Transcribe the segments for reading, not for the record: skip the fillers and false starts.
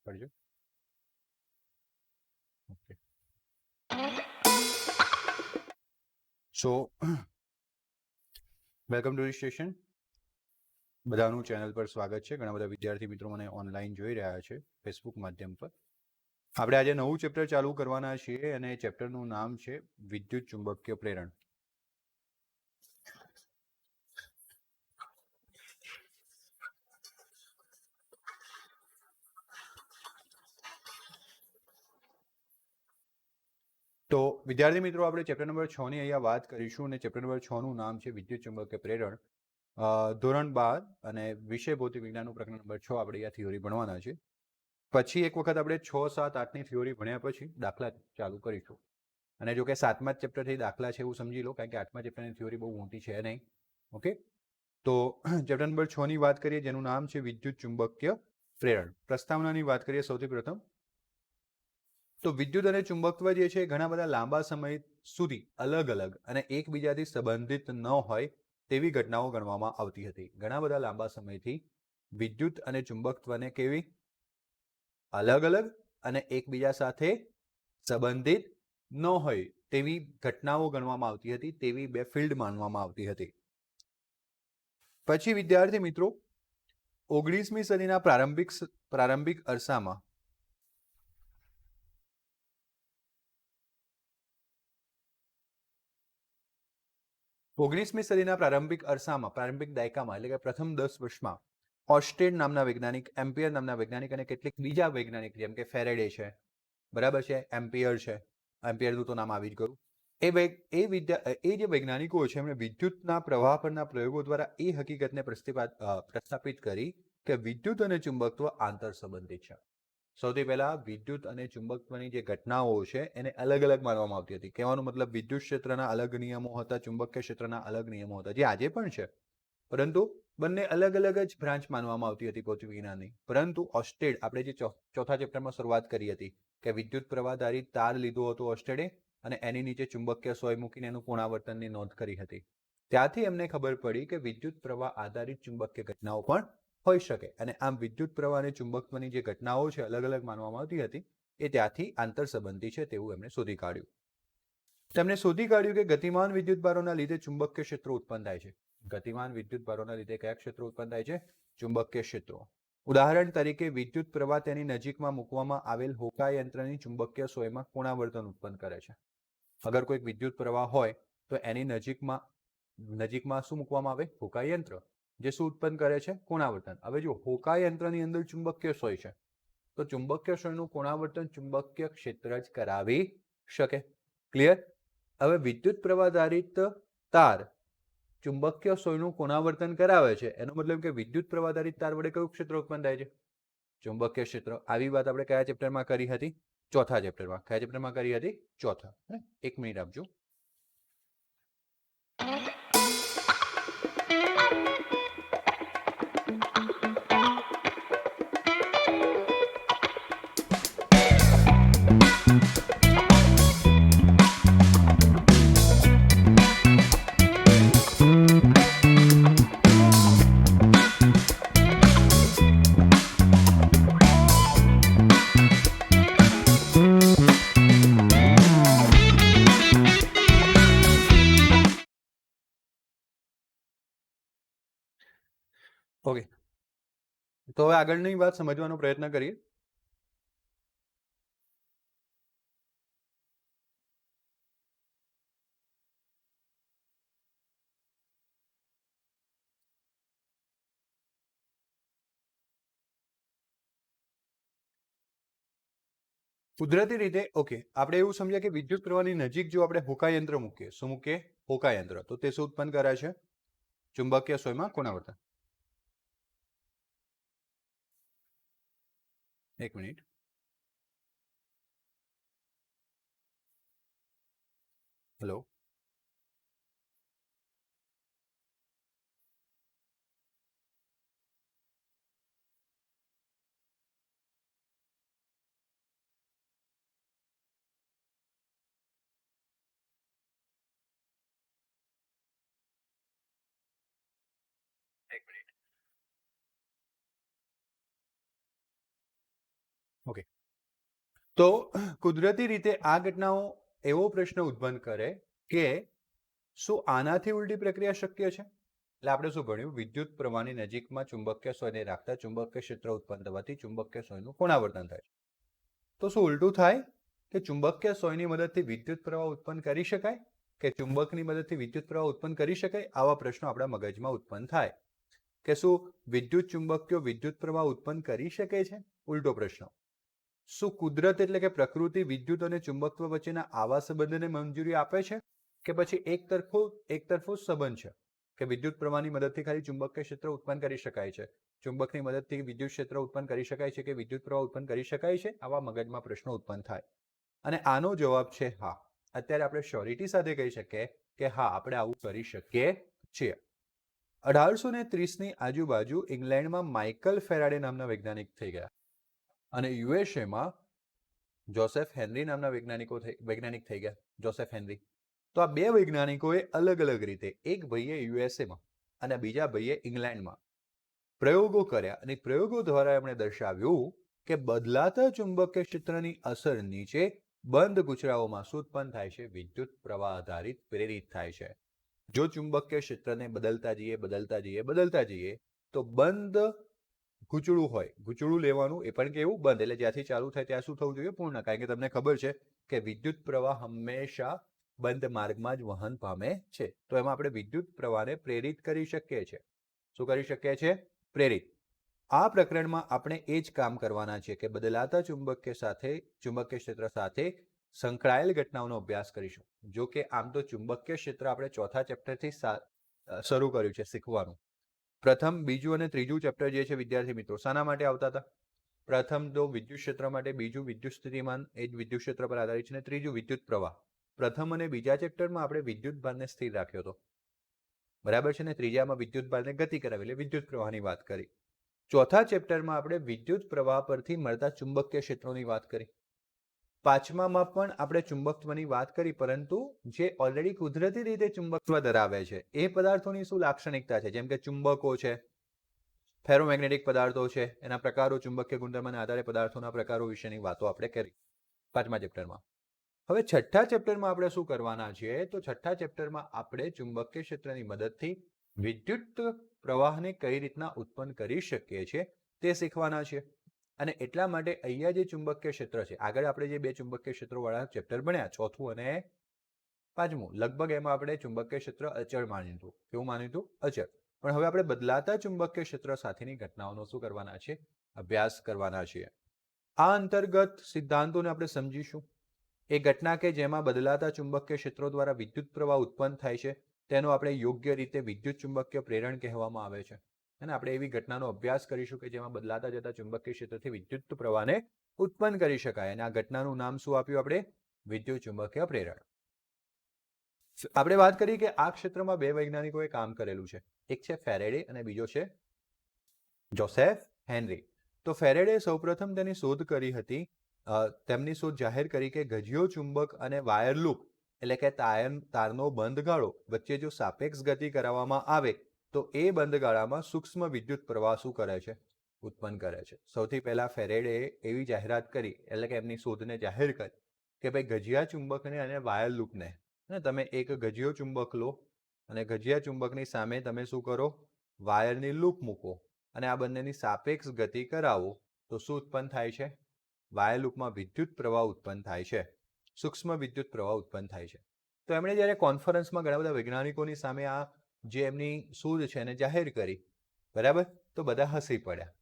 પડજો. Okay. So welcome to station. બધાનું channel પર સ્વાગત છે. ઘણા બધા વિદ્યાર્થી મિત્રો મને ઓનલાઈન જોઈ રહ્યા છે ફેસબુક માધ્યમ પર. આપણે આજે નવું ચેપ્ટર ચાલુ કરવાના છીએ અને ચેપ્ટરનું નામ છે વિદ્યુત ચુંબકીય પ્રેરણ. તો વિદ્યાર્થી મિત્રો, આપણે ચેપ્ટર નંબર 6 ની અહીંયા વાત કરીશું અને ચેપ્ટર નંબર 6 નું નામ છે વિદ્યુત ચુંબકીય પ્રેરણ. ધોરણ 12 અને વિષય ભૌતિક વિજ્ઞાનનું પ્રકરણ નંબર 6 આપણે અહીંયા થિયોરી ભણવાના છે. પછી એક વખત આપણે 6, 7, 8ની થિયોરી ભણ્યા પછી દાખલા ચાલુ કરીશું. અને જો કે 7મા ચેપ્ટરથી દાખલા છે એવું સમજી લો, કારણ કે 8મા ચેપ્ટરની થિયોરી બહુ મોટી છે નહીં. ઓકે, તો ચેપ્ટર નંબર 6 ની વાત કરીએ, જેનું નામ છે વિદ્યુત ચુંબકીય પ્રેરણ. પ્રસ્તાવનાની વાત કરીએ સૌથી પ્રથમ. તો વિદ્યુત અને ચુંબકત્વ જે છે ઘણા બધા લાંબા સમય સુધી અલગ અલગ અને એકબીજાથી સંબંધિત ન હોય તેવી ઘટનાઓ ગણવામાં આવતી હતી. ઘણા બધા લાંબા સમયથી વિદ્યુત અને ચુંબકત્વને કેવી અલગ અલગ અને એકબીજા સાથે સંબંધિત ન હોય તેવી ઘટનાઓ ગણવામાં આવતી હતી, તેવી બે ફિલ્ડ માનવામાં આવતી હતી. પછી વિદ્યાર્થી મિત્રો, 19મી સદીના પ્રારંભિક અરસામાં પ્રારંભિક દાયકામાં એટલે કે પ્રથમ 10 વર્ષમાં ઓસ્ટેડ નામના વૈજ્ઞાનિક, એમ્પિયર નામના વૈજ્ઞાનિક અને કેટલીક બીજા વૈજ્ઞાનિક જેમ કે ફેરેડે છે, બરાબર છે, એમ્પિયર છે, એમ્પિયરનું તો નામ આવી જ ગયું. એ જે વૈજ્ઞાનિકો છે એમણે વિદ્યુતના પ્રવાહ પરના પ્રયોગો દ્વારા એ હકીકતને પ્રસ્થાપિત કરી કે વિદ્યુત અને ચુંબકત્વ આંતર સંબંધિત છે. સૌથી પહેલા વિદ્યુત અને ચુંબકત્વની જે ઘટનાઓ છે એને અલગ અલગ માનવામાં આવતી હતી. કહેવાનો મતલબ વિદ્યુત ક્ષેત્રના અલગ નિયમો હતા, ચુંબકીય ક્ષેત્રના અલગ નિયમો હતા, જે આજે પણ છે, પરંતુ બંને અલગ અલગ જ બ્રાન્ચ માનવામાં આવતી હતી ભૌતિક વિજ્ઞાનની. પરંતુ ઓસ્ટેડ, આપણે જે ચોથા ચેપ્ટરમાં શરૂઆત કરી હતી કે વિદ્યુત પ્રવાહધારી તાર લીધો હતો ઓસ્ટેડે અને એની નીચે ચુંબકીય સોય મૂકીને એનું પુનરાવર્તનની નોંધ કરી હતી. ત્યાંથી એમને ખબર પડી કે વિદ્યુત પ્રવાહ આધારિત ચુંબકીય ઘટનાઓ પણ હોઈ શકે. અને આમ વિદ્યુત પ્રવાહ અને ચુંબકત્વની જે ઘટનાઓ છે અલગ અલગ માનવામાં આવતી હતી, એ ત્યાંથી આંતર સંબંધી છે તેવું એમણે શોધી કાઢ્યું. તેમણે શોધી કાઢ્યું કે ગતિમાન વિદ્યુત ભારોના લીધે ચુંબકીય ક્ષેત્રો ઉત્પન્ન થાય છે. ગતિમાન વિદ્યુત ભારોના લીધે કયા ક્ષેત્રો ઉત્પન્ન થાય છે? ચુંબકીય ક્ષેત્રો. ઉદાહરણ તરીકે વિદ્યુત પ્રવાહ તેની નજીકમાં મૂકવામાં આવેલ હોકા યંત્રની ચુંબકીય સોયમાં કોણાવર્તન ઉત્પન્ન કરે છે. અગર કોઈક વિદ્યુત પ્રવાહ હોય તો એની નજીકમાં શું મૂકવામાં આવે? હોકા યંત્ર, જે શું ઉત્પન્ન કરે છે? કોણાવર્તન. હવે જો હોકા યંત્રની અંદર ચુંબકીય સોય છે તો ચુંબકીય સોયનું કોણાવર્તન ચુંબકીય ક્ષેત્ર જ કરાવી શકે. ક્લિયર? હવે વિદ્યુત પ્રવાહધારિત તાર ચુંબકીય સોયનું કોણાવર્તન કરાવે છે, એનો મતલબ કે વિદ્યુત પ્રવાહધારિત તાર વડે કયું ક્ષેત્ર ઉત્પન્ન થાય છે? ચુંબકીય ક્ષેત્ર. આવી વાત આપણે કયા ચેપ્ટરમાં કરી હતી? ચોથા ચેપ્ટરમાં. કયા ચેપ્ટરમાં કરી હતી? ચોથા. 1 મિનિટ આપજો. ઓકે, તો હવે આગળની વાત સમજવાનો પ્રયત્ન કરીએ. કુદરતી રીતે ઓકે, આપણે એવું સમજીએ કે વિદ્યુત પ્રવાહની નજીક જો આપણે હોકા યંત્ર મૂકીએ, શું મૂકીએ? હોકા યંત્ર, તો તે શું ઉત્પન્ન કરે છે? ચુંબકીય સોયમાં કોણાવર્તન. 1 મિનિટ. હેલો. ઓકે, તો કુદરતી રીતે આ ઘટનાઓ એવો પ્રશ્ન ઉત્પન્ન કરે કે શું આનાથી ઉલટી પ્રક્રિયા શક્ય છે? એટલે આપણે શું ભણ્યું? વિદ્યુત પ્રવાહની નજીકમાં ચુંબકીય સોયને રાખતા ચુંબકીય ક્ષેત્ર ઉત્પન્ન થવાથી ચુંબકીય સોયનું પુનરાવર્તન થાય છે. તો શું ઉલટું થાય કે ચુંબકીય સોયની મદદથી વિદ્યુત પ્રવાહ ઉત્પન્ન કરી શકાય કે ચુંબકની મદદથી વિદ્યુત પ્રવાહ ઉત્પન્ન કરી શકાય? આવા પ્રશ્નો આપણા મગજમાં ઉત્પન્ન થાય કે શું વિદ્યુત ચુંબકીય વિદ્યુત પ્રવાહ ઉત્પન્ન કરી શકે છે? ઉલટો પ્રશ્ન. શું કુદરત એટલે કે પ્રકૃતિ વિદ્યુત અને ચુંબકત્વ વચ્ચેના આવા સંબંધને મંજૂરી આપે છે કે પછી એકતરફો સંબંધ છે કે વિદ્યુત પ્રવાહની મદદથી ખાલી ચુંબકીય ક્ષેત્ર ઉત્પન્ન કરી શકાય છે, ચુંબકની મદદથી વિદ્યુત ક્ષેત્ર ઉત્પન્ન કરી શકાય છે કે વિદ્યુત પ્રવાહ ઉત્પન્ન કરી શકાય છે? આવા મગજમાં પ્રશ્નો ઉત્પન્ન થાય અને આનો જવાબ છે હા. અત્યારે આપણે શ્યોરિટી સાથે કહી શકીએ કે હા, આપણે આવું કરી શકીએ છીએ. 1830ની આજુબાજુ ઇંગ્લેન્ડમાં માઇકલ ફેરાડે નામના વૈજ્ઞાનિક થઈ ગયા અને યુએસએમાં જોસેફ હેનરી નામના વૈજ્ઞાનિક થઈ ગયા. Joseph henry. તો આ બે વૈજ્ઞાનિકોએ અલગ અલગ રીતે, એક ભાઈએ યુએસએમાં અને બીજા ભાઈએ ઇંગ્લેન્ડમાં પ્રયોગો કર્યા અને પ્રયોગો દ્વારા એમણે દર્શાવ્યું કે બદલાતા ચુંબકીય ક્ષેત્રની અસર નીચે બંધ ગુચરાઓમાં શું ઉત્પન્ન થાય છે? વિદ્યુત પ્રવાહ આધારિત પ્રેરિત થાય છે. જો ચુંબકીય ક્ષેત્રને બદલતા જઈએ તો બંધ ગૂંચળું હોય, ગૂંચળું લેવાનું, એ પણ કેવું? બંધ. એટલે જ્યાંથી ચાલુ થાય ત્યાં શું થવું જોઈએ? પૂર્ણ. કારણ કે તમને ખબર છે કે વિદ્યુત પ્રવાહ હંમેશા બંધ માર્ગમાં જ વહન પામે છે. તો એમાં આપણે વિદ્યુત પ્રવાહને પ્રેરિત કરી શકીએ છીએ. શું કરી શકીએ છીએ? પ્રેરિત. આ પ્રકરણમાં આપણે એ જ કામ કરવાના છે કે બદલાતા ચુંબકીય ક્ષેત્ર સાથે સંકળાયેલ ઘટનાઓનો અભ્યાસ કરીશું. જો કે આમ તો ચુંબકીય ક્ષેત્ર આપણે ચોથા ચેપ્ટરથી શરૂ કર્યું છે શીખવાનું. પ્રથમ, બીજું અને ત્રીજું ચેપ્ટર જે છે વિદ્યાર્થી મિત્રો, શાના માટે આવતા હતા? પ્રથમ તો વિદ્યુત ક્ષેત્ર માટે, બીજું વિદ્યુત સ્થિતિમાન, એ જ વિદ્યુત ક્ષેત્ર પર આધારિત છે, અને ત્રીજું વિદ્યુત પ્રવાહ. પ્રથમ અને બીજા ચેપ્ટરમાં આપણે વિદ્યુત ભારને સ્થિર રાખ્યો હતો, બરાબર છે ને? ત્રીજામાં વિદ્યુત ભારને ગતિ કરાવી, એટલે વિદ્યુત પ્રવાહની વાત કરી. ચોથા ચેપ્ટરમાં આપણે વિદ્યુત પ્રવાહ પરથી મળતા ચુંબકીય ક્ષેત્રોની વાત કરી. પાંચમામાં પણ આપણે ચુંબકત્વની વાત કરી, પરંતુ જે ઓલરેડી કુદરતી રીતે ચુંબકત્વ ધરાવે છે એ પદાર્થોની શું લાક્ષણિકતા છે, જેમ કે ચુંબકો છે, ફેરોમેગ્નેટિક પદાર્થો છે, એના પ્રકારો, ચુંબકીય ગુણધર્મના આધારે પદાર્થોના પ્રકારો વિશેની વાતો આપણે કરી પાંચમા ચેપ્ટરમાં. હવે છઠ્ઠા ચેપ્ટરમાં આપણે શું કરવાના છીએ? તો છઠ્ઠા ચેપ્ટરમાં આપણે ચુંબકીય ક્ષેત્રની મદદથી વિદ્યુત પ્રવાહને કઈ રીતના ઉત્પન્ન કરી શકીએ છીએ તે શીખવાના છે. અને એટલા માટે અહીંયા જે ચુંબકીય ક્ષેત્ર છે, આગળ આપણે જે બે ચુંબકીય ક્ષેત્રોવાળા ચેપ્ટર ભણ્યા, ચોથું અને પાંચમું, લગભગ એમાં આપણે ચુંબકીય ક્ષેત્ર અચળ માન્યું હતું. કેવું માન્યું હતું? અચળ. પણ હવે આપણે બદલાતા ચુંબકીય ક્ષેત્ર સાથેની ઘટનાઓનો શું કરવાના છે? અભ્યાસ કરવાના છીએ. આ અંતર્ગત સિદ્ધાંતોને આપણે સમજીશું. એ ઘટના કે જેમાં બદલાતા ચુંબકીય ક્ષેત્રો દ્વારા વિદ્યુત પ્રવાહ ઉત્પન્ન થાય છે તેનો આપણે યોગ્ય રીતે વિદ્યુત ચુંબકીય પ્રેરણ કહેવામાં આવે છે. અને આપણે એવી ઘટનાનો અભ્યાસ કરીશું કે જેમાં બદલાતા જતા ચુંબકીય ક્ષેત્રથી વિદ્યુત પ્રવાહને ઉત્પન્ન કરી શકાય. અને આ ઘટનાનું નામ શું આપ્યું આપણે? વિદ્યુત ચુંબકીય પ્રેરણ. આપણે વાત કરી કે આ ક્ષેત્રમાં બે વૈજ્ઞાનિકોએ કામ કરેલું છે. એક છે ફેરેડે અને બીજો છે જોસેફ હેનરી. તો ફેરેડે સૌપ્રથમ તેની શોધ કરી હતી, તેમની શોધ જાહેર કરી કે ગજિયો ચુંબક અને વાયર લૂપ એટલે કે તારનો બંધગાળો વચ્ચે જો સાપેક્ષ ગતિ કરાવવામાં આવે તો એ બંધગાળામાં સૂક્ષ્મ વિદ્યુત પ્રવાહ શું કરે છે? ઉત્પન્ન કરે છે. સૌથી પહેલા ફેરેડે એવી જાહેરાત કરી, એટલે કે એમની શોધને જાહેર કરી કે ભાઈ ગજિયા ચુંબકને અને વાયર લૂપને તમે એક ગજિયો ચુંબક લો અને ગજિયા ચુંબકની સામે તમે શું કરો? વાયરની લૂપ મૂકો અને આ બંનેની સાપેક્ષ ગતિ કરાવો તો શું ઉત્પન્ન થાય છે? વાયર લૂપમાં વિદ્યુત પ્રવાહ ઉત્પન્ન થાય છે, સૂક્ષ્મ વિદ્યુત પ્રવાહ ઉત્પન્ન થાય છે. તો એમણે જ્યારે કોન્ફરન્સમાં ઘણા બધા વૈજ્ઞાનિકોની સામે આ જે એમની શોધ છે એને જાહેર કરી, બરાબર, તો બધા હસી પડ્યા.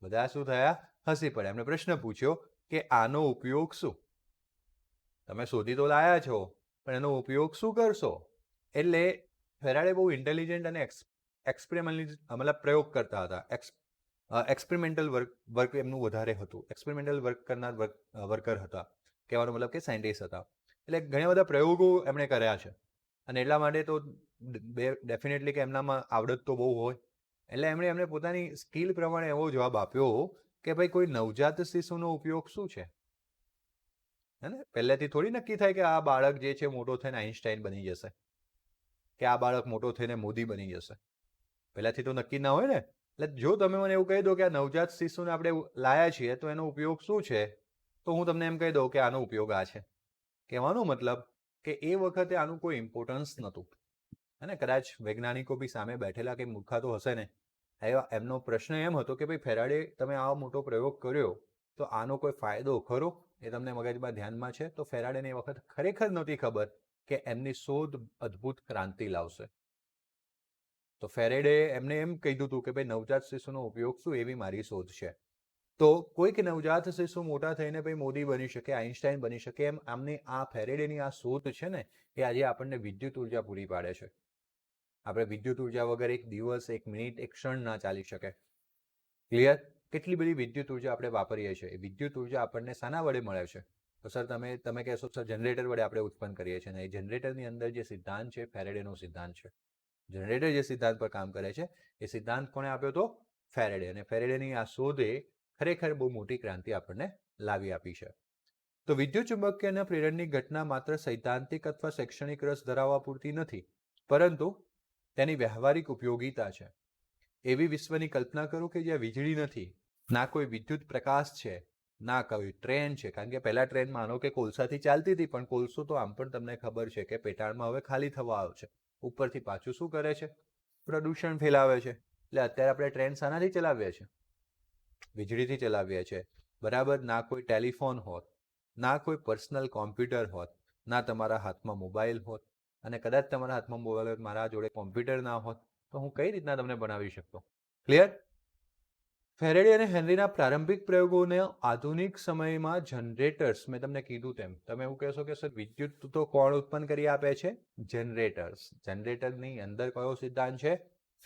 બધા શું થયા? હસી પડ્યા. એમણે પ્રશ્ન પૂછ્યો કે આનો ઉપયોગ શું? તમે શોધી તો લાયા છો, પણ એનો ઉપયોગ શું કરશો? એટલે ફેરાડે બહુ ઇન્ટેલિજન્ટ અને મતલબ પ્રયોગ કરતા હતા. એક્સપેરિમેન્ટલ વર્ક એમનું વધારે હતું. એક્સપેરિમેન્ટલ વર્ક કરનાર વર્કર હતા, કહેવાનો મતલબ કે સાયન્ટિસ્ટ હતા. એટલે ઘણા બધા પ્રયોગો એમણે કર્યા છે અને એટલા માટે તો ડેફિનેટલી કે એમનામાં આવડત તો બહુ હોય. એટલે એમણે પોતાની સ્કિલ પ્રમાણે એવો જવાબ આપ્યો કે ભાઈ કોઈ નવજાત શિશુનો ઉપયોગ શું છે? હે ને? પહેલેથી થોડી નક્કી થાય કે આ બાળક જે છે મોટો થઈને આઈન્સ્ટાઈન બની જશે, કે આ બાળક મોટો થઈને મોદી બની જશે. પહેલાથી તો નક્કી ના હોય ને. એટલે જો તમે મને એવું કહી દો કે આ નવજાત શિશુને આપણે લાયા છીએ તો એનો ઉપયોગ શું છે, તો હું તમને એમ કહી દઉં કે આનો ઉપયોગ આ છે. કહેવાનો મતલબ કે એ વખતે આનું કોઈ ઇમ્પોર્ટન્સ નહોતું. અને કદાચ વૈજ્ઞાનિકો બી સામે બેઠેલા કે મૂર્ખા તો હશે ને, એમનો પ્રશ્ન એમ હતો કે ભાઈ ફેરાડે તમે આવો મોટો પ્રયોગ કર્યો તો આનો કોઈ ફાયદો ખરો, એ તમને મગજમાં ધ્યાનમાં છે? તો ફેરાડેને એ વખત ખરેખર નહોતી ખબર કે એમની શોધ અદ્ભુત ક્રાંતિ લાવશે. તો ફેરેડે એમને એમ કીધું હતું કે ભાઈ નવજાત શિશુનો ઉપયોગ શું, એવી મારી શોધ છે. તો કોઈક નવજાત શિશુ મોટા થઈને ભાઈ મોદી બની શકે, આઈન્સ્ટાઈન બની શકે, એમ આમની આ ફેરેડેની આ શોધ છે ને, એ આજે આપણને વિદ્યુત ઉર્જા પૂરી પાડે છે. આપણે વિદ્યુત ઉર્જા વગર એક દિવસ, એક મિનિટ, એક ક્ષણ ના ચાલી શકે. ક્લિયર? કેટલી બધી વિદ્યુત ઉર્જા આપણે વાપરીએ છીએ. એ વિદ્યુત ઉર્જા આપણને શાના વડે મળે છે? તો સર તમે કહેશો સર જનરેટર વડે આપણે ઉત્પન્ન કરીએ છીએ. અને એ જનરેટરની અંદર જે સિદ્ધાંત છે ફેરેડેનો સિદ્ધાંત છે. જનરેટર જે સિદ્ધાંત પર કામ કરે છે એ સિદ્ધાંત કોણે આપ્યો તો? ફેરેડે. અને ફેરેડેની આ શોધે ખરેખર બહુ મોટી ક્રાંતિ આપણને લાવી આપી છે. તો વિદ્યુત ચુંબકીય પ્રેરણની ઘટના માત્ર સૈદ્ધાંતિક અથવા શૈક્ષણિક રસ ધરાવવા પૂરતી નથી, પરંતુ તેની વ્યવહારિક ઉપયોગિતા છે. એવી વિશ્વની કલ્પના કરો કે જ્યાં વીજળી નથી, ના કોઈ વિદ્યુત પ્રકાશ છે, ના કોઈ ટ્રેન છે. કારણ કે પહેલા ટ્રેન માનો કે કોલસાથી ચાલતી હતી, પણ કોલસો તો આમ પણ તમને ખબર છે કે પેટાળમાં હવે ખાલી થવા આવ્યો છે. ઉપરથી પાછું શું કરે છે? પ્રદૂષણ ફેલાવે છે. એટલે અત્યારે આપણે ટ્રેન શાનાથી ચલાવીએ છીએ? વીજળીથી ચલાવીએ છીએ. બરાબર? ના કોઈ ટેલિફોન હોત, ના કોઈ પર્સનલ કોમ્પ્યુટર હોત, ના તમારા હાથમાં મોબાઈલ હોત, અને કદાચ તમારા હાથમાં મોબાઈલ હોત, મારા જોડે કોમ્પ્યુટર ના હોત, તો હું કઈ રીતના તમને બનાવી શકતો? ક્લિયર? ફેરેડે અને હેનરીના પ્રારંભિક પ્રયોગોને આધુનિક સમયમાં જનરેટર્સ, મેં તમને કીધું તેમ, તમે એવું કહેશો કે સર વિદ્યુત તો કોણ ઉત્પન્ન કરી આપે છે? જનરેટર્સ. જનરેટરની અંદર કયો સિદ્ધાંત છે?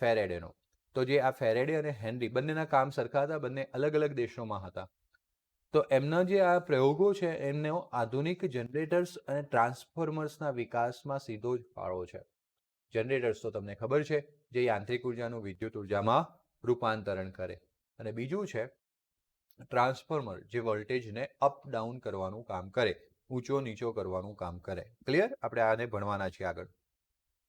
ફેરેડેનો. તો જે આ ફેરેડે અને હેનરી બંનેના કામ સરખા હતા, બંને અલગ અલગ દેશોમાં હતા. તો એમના જે આ પ્રયોગો છે એમનો આધુનિક જનરેટર્સ અને ટ્રાન્સફોર્મર્સના વિકાસમાં સીધો જ ફાળો છે. જનરેટર્સ તો તમને ખબર છે, જે યાંત્રિક ઉર્જાનું વિદ્યુત ઉર્જામાં રૂપાંતરણ કરે. અને બીજું છે ટ્રાન્સફોર્મર, જે વોલ્ટેજને અપ ડાઉન કરવાનું કામ કરે, ઊંચો નીચો કરવાનું કામ કરે. ક્લિયર? આપણે આને ભણવાના છીએ આગળ.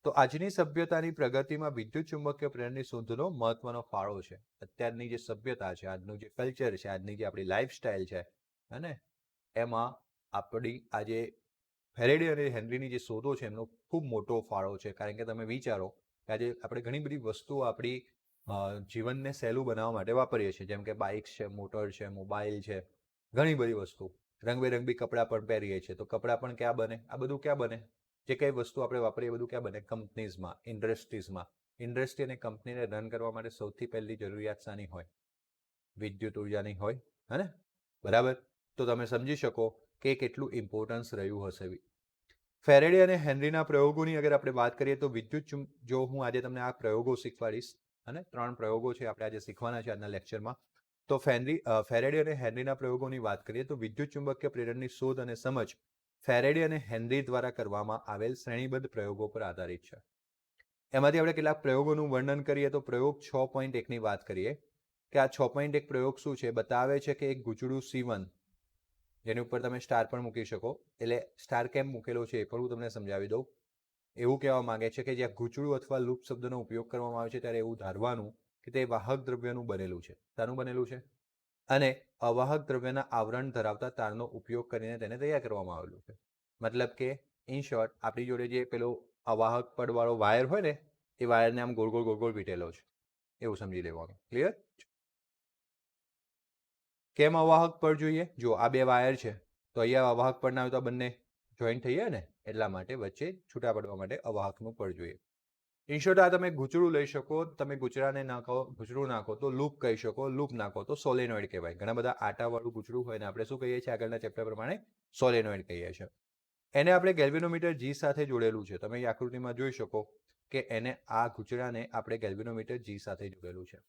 તો આજની સભ્યતાની પ્રગતિમાં વિદ્યુત ચુંબકીય પ્રેરણની શોધનો મહત્વનો ફાળો છે. અત્યારની જે સભ્યતા છે, આજનું જે કલ્ચર છે, આજની જે આપણી લાઈફસ્ટાઈલ છે, હે, એમાં આપણી આજે ફેરેડે અને હેનરીની જે શોધો છે એમનો ખૂબ મોટો ફાળો છે. કારણ કે તમે વિચારો કે આજે આપણે ઘણી બધી વસ્તુઓ આપણી જીવનને સહેલું બનાવવા માટે વાપરીએ છીએ. જેમ કે બાઇક્સ છે, મોટર છે, મોબાઈલ છે, ઘણી બધી વસ્તુ. રંગબેરંગી કપડાં પણ પહેરીએ છીએ. તો કપડાં પણ ક્યાં બને? આ બધું ક્યાં બને? જે કઈ વસ્તુ આપણે વાપરીએ એ બધું ક્યાં બને? કંપનીઝમાં, ઇન્ડસ્ટ્રીઝમાં. ઇન્ડસ્ટ્રી અને કંપનીને રન કરવા માટે સૌથી પહેલી જરૂરિયાત શાની હોય? વિદ્યુત ઉર્જાની હોય, હે ને? બરાબર? તો તમે સમજી શકો કે કેટલું ઇમ્પોર્ટન્સ રહ્યું હશે. ફેરેડે અને હેનરીના પ્રયોગોની અગર આપણે વાત કરીએ તો જો હું આજે તમને આ પ્રયોગો શીખવાડીશ, અને 3 પ્રયોગો છે આપણે આજે શીખવાના છે આજના લેક્ચરમાં. તો ફેરેડે અને હેનરીના પ્રયોગોની વાત કરીએ તો વિદ્યુત ચુંબકીય પ્રેરણની શોધ અને સમજ ફેરેડે અને હેનરી દ્વારા કરવામાં આવેલ શ્રેણીબદ્ધ પ્રયોગો પર આધારિત છે. એમાંથી આપણે કેટલાક પ્રયોગોનું વર્ણન કરીએ તો પ્રયોગ 6.1ની વાત કરીએ કે આ 6.1 પ્રયોગ શું છે? બતાવે છે કે એક ગૂંચળું C1, જેની ઉપર તમે સ્ટાર પણ મૂકી શકો. એટલે સ્ટાર કેમ મૂકેલો છે એ પણ હું તમને સમજાવી દઉં. એવું કહેવા માંગે છે કે જ્યાં ગૂંચળું અથવા લૂપ શબ્દનો ઉપયોગ કરવામાં આવે છે ત્યારે એવું ધારવાનું કે તે વાહક દ્રવ્યનું બનેલું છે. શાનું બનેલું છે? અને અવાહક દ્રવ્યના આવરણ ધરાવતા તારનો ઉપયોગ કરીને તેને તૈયાર કરવામાં આવેલું છે. મતલબ કે ઇન શોર્ટ, આપણી જોડે જે પેલો અવાહક પડવાળો વાયર હોય ને, એ વાયરને આમ ગોળ ગોળ વીટેલો છે, એવું સમજી લેવાનું. ક્લિયર? કેમ અવાહક પડ જોઈએ? જો આ બે વાયર છે, તો અહીંયા અવાહક પડ ના હોય તો બંને જોઈન્ટ થઈ જાય ને, એટલા માટે વચ્ચે છૂટા પડવા માટે અવાહકનું પડ જોઈએ. ઇન શોર્ટ, આ તમે ગૂંચળું લઈ શકો, તમે ગૂંચળાને નાખો, ગૂંચળું નાખો તો લૂપ કહી શકો, લૂપ નાખો તો સોલેનોઇડ કહેવાય. ઘણા બધા આટાવાળું ગૂંચળું હોય ને આપણે શું કહીએ છીએ આગળના ચેપ્ટર પ્રમાણે? સોલેનોઇડ કહીએ છીએ. એને આપણે ગેલ્વેનોમીટર G સાથે જોડેલું છે. તમે એ આકૃતિમાં જોઈ શકો કે એને આ ગૂંચળાને આપણે ગેલ્વેનોમીટર G સાથે જોડેલું છે.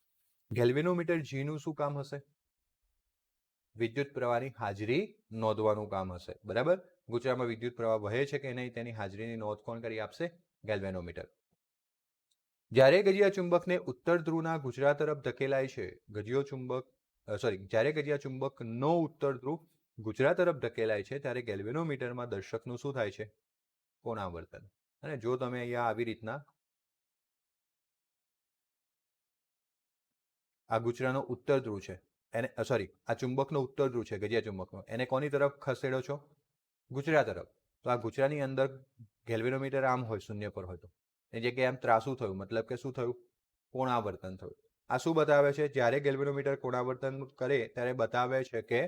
ગેલ્વેનોમીટર G નું શું કામ હશે? વિદ્યુત પ્રવાહની હાજરી નોંધવાનું કામ હશે. બરાબર? ગૂંચળામાં વિદ્યુત પ્રવાહ વહે છે કે નહીં તેની હાજરીની નોંધ કોણ કરી આપશે? ગેલ્વેનોમીટર. જ્યારે ગજિયા ચુંબકને ઉત્તર ધ્રુવના ગૂંચળા તરફ ધકેલાય છે, જ્યારે ગજિયા ચુંબકનો ઉત્તર ધ્રુવ ગૂંચળા તરફ ધકેલાય છે ત્યારે ગેલ્વેનોમીટરમાં દર્શકનું શું થાય છે? કોણાવર્તન. અને જો તમે અહીંયા આવી રીતના આ ગુચરાનો ઉત્તર ધ્રુવ છે, એને આ ચુંબકનો ઉત્તર ધ્રુવ છે ગજિયા ચુંબકનો, એને કોની તરફ ખસેડો છો? ગુચરા તરફ. તો આ ગુચરાની અંદર ગેલ્વેનોમીટર આમ હોય, શૂન્ય પર હોય તો એની જગ્યાએ આમ ત્રાસું થયું, મતલબ કે શું થયું? કોણાવર્તન થયું. આ શું બતાવે છે? જ્યારે ગેલ્વેનોમીટર કોણાવર્તન કરે ત્યારે બતાવે છે કે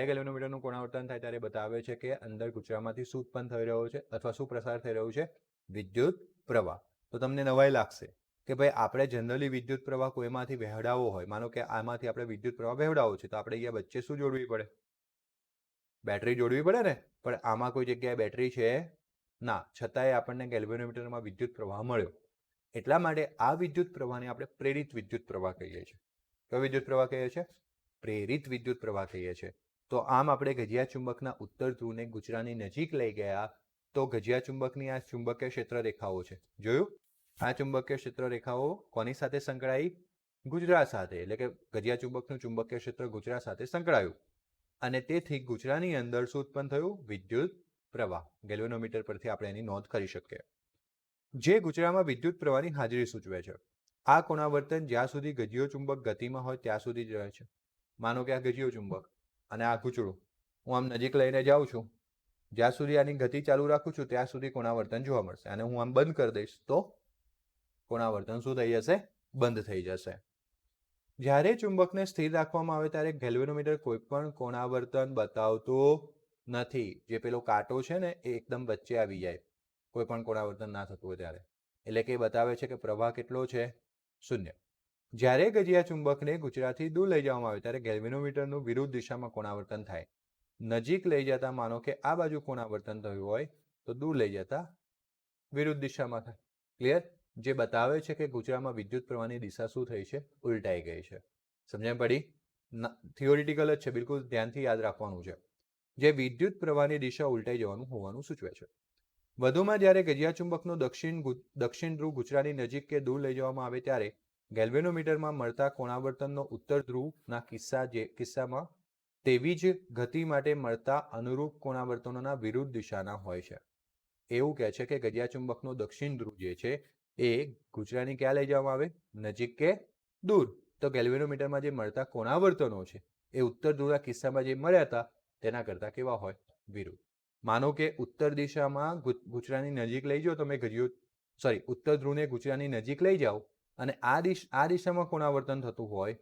ગેલ્વેનોમીટરનું કોણાવર્તન થાય ત્યારે બતાવે છે કે અંદર ગુચરામાંથી શું ઉત્પન્ન થઈ રહ્યો છે અથવા શું પ્રસાર થઈ રહ્યું છે? વિદ્યુત પ્રવાહ. તો તમને નવાઈ લાગશે કે ભાઈ આપણે જનરલી વિદ્યુત પ્રવાહ કોઈમાંથી વહેવડાવવો હોય, માનો કે આમાંથી આપણે વિદ્યુત પ્રવાહ વહેવડાવવો છે, તો આપણે અહીંયા વચ્ચે શું જોડવી પડે? બેટરી જોડવી પડે ને. પણ આમાં કોઈ જગ્યાએ બેટરી છે ના, છતાંય આપણને ગેલ્વેનોમીટરમાં વિદ્યુત પ્રવાહ મળ્યો. એટલા માટે આ વિદ્યુત પ્રવાહને આપણે પ્રેરિત વિદ્યુત પ્રવાહ કહીએ છીએ. કયો વિદ્યુત પ્રવાહ કહીએ છીએ? પ્રેરિત વિદ્યુત પ્રવાહ કહીએ છીએ. તો આમ આપણે ગજિયા ચુંબકના ઉત્તર ધ્રુવને ગુચરાની નજીક લઈ ગયા તો ગજિયા ચુંબકની આ ચુંબકીય ક્ષેત્ર રેખાઓ છે, જોયું? આ ચુંબકીય ક્ષેત્ર રેખાઓ કોની સાથે સંકળાઈ? ગુચરા સાથે. એટલે કે ગજિયા ચુંબકનું ચુંબકીય ક્ષેત્ર ગુચરા સાથે સંકળાયું અને તેથી ગુચરાની અંદર શું ઉત્પન્ન થયું? વિદ્યુત પ્રવાહ. ગેલ્વેનોમીટર પરથી આપણે એની નોંધ કરી શકીએ. જે ગુચરામાં વિદ્યુત પ્રવાહની હાજરી સૂચવે છે. આ કોણાવર્તન જ્યાં સુધી ગજિયો ચુંબક ગતિમાં હોય ત્યાં સુધી જ રહે છે. માનો કે આ ગજિયો ચુંબક અને આ ગુચરું, હું આમ નજીક લઈને જાઉં છું, જ્યાં સુધી આની ગતિ ચાલુ રાખું છું ત્યાં સુધી કોણાવર્તન જોવા મળશે, અને હું આમ બંધ કરી દઈશ તો કોણાવર્તન શું થઈ જશે? બંધ થઈ જશે. જ્યારે ચુંબકને સ્થિર રાખવામાં આવે ત્યારે ગેલ્વેનોમીટર કોઈ પણ કોણાવર્તન બતાવતું નથી. જે પેલો કાંટો છે ને એ એકદમ વચ્ચે આવી જાય કોઈ પણ કોણાવર્તન ના થતું હોય ત્યારે, એટલે કે બતાવે છે કે પ્રવાહ કેટલો છે? શૂન્ય. જ્યારે ગજિયા ચુંબકને ગુચરાથી દૂર લઈ જવામાં આવે ત્યારે ગેલ્વેનોમીટરનું વિરુદ્ધ દિશામાં કોણાવર્તન થાય. નજીક લઈ જતા માનો કે આ બાજુ કોણાવર્તન થયું હોય તો દૂર લઈ જતા વિરુદ્ધ દિશામાં થાય. ક્લિયર? જે બતાવે છે કે ગુચરામાં વિદ્યુત પ્રવાહની દિશા શું થઈ છે? ઉલટાઈ ગઈ છે. સમજણ પડી? થિયોરિટિકલ જ છે, બિલકુલ ધ્યાનથી યાદ રાખવાનું છે. જે વિદ્યુત પ્રવાહની દિશા ઉલટાઈ જવાનું હોવાનું સૂચવે છે. વધુમાં જ્યારે ગજિયા ચુંબકનો દક્ષિણ ધ્રુવ ગુચરાની નજીક કે દૂર લઈ જવામાં આવે ત્યારે ગેલ્વેનોમીટરમાં મળતા કોણાવર્તનનો ઉત્તર ધ્રુવના કિસ્સામાં તેવી જ ગતિ માટે મળતા અનુરૂપ કોણાવર્તનોના વિરુદ્ધ દિશાના હોય છે. એવું કહે છે કે ગજિયા ચુંબકનો દક્ષિણ ધ્રુવ જે છે એ ગુચરાની ક્યાં લઈ જવામાં આવે? નજીક કે દૂર. તો ગેલ્વેનોમીટરમાં જે મળતા કોણાવર્તનો છે એ ઉત્તર ધ્રુવના કિસ્સામાં જે મળ્યા હતા તેના કરતાં કેવા હોય? વિરુદ્ધ. માનો કે ઉત્તર દિશામાં ગુચરાની નજીક લઈ જાઓ તમે ઉત્તર ધ્રુવને ગુચરાની નજીક લઈ જાઓ અને આ દિશામાં કોણાવર્તન થતું હોય,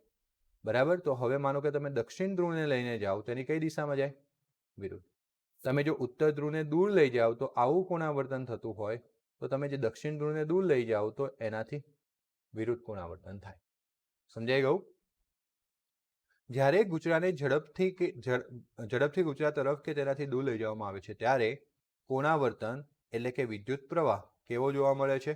બરાબર? તો હવે માનો કે તમે દક્ષિણ ધ્રુવને લઈને જાઓ તો એની કઈ દિશામાં જાય? વિરુદ્ધ. તમે જો ઉત્તર ધ્રુવને દૂર લઈ જાઓ તો આવું કોણાવર્તન થતું હોય, તો તમે જે દક્ષિણ ધ્રુવને દૂર લઈ જાઓ તો એનાથી વિરુદ્ધ કોણાવર્તન થાય. સમજાઈ ગયું? જ્યારે ગુચરાને ઝડપથી ગુચરા તરફ કે તેનાથી દૂર લઈ જવામાં આવે છે ત્યારે કોણાવર્તન એટલે કે વિદ્યુત પ્રવાહ કેવો જોવા મળે છે?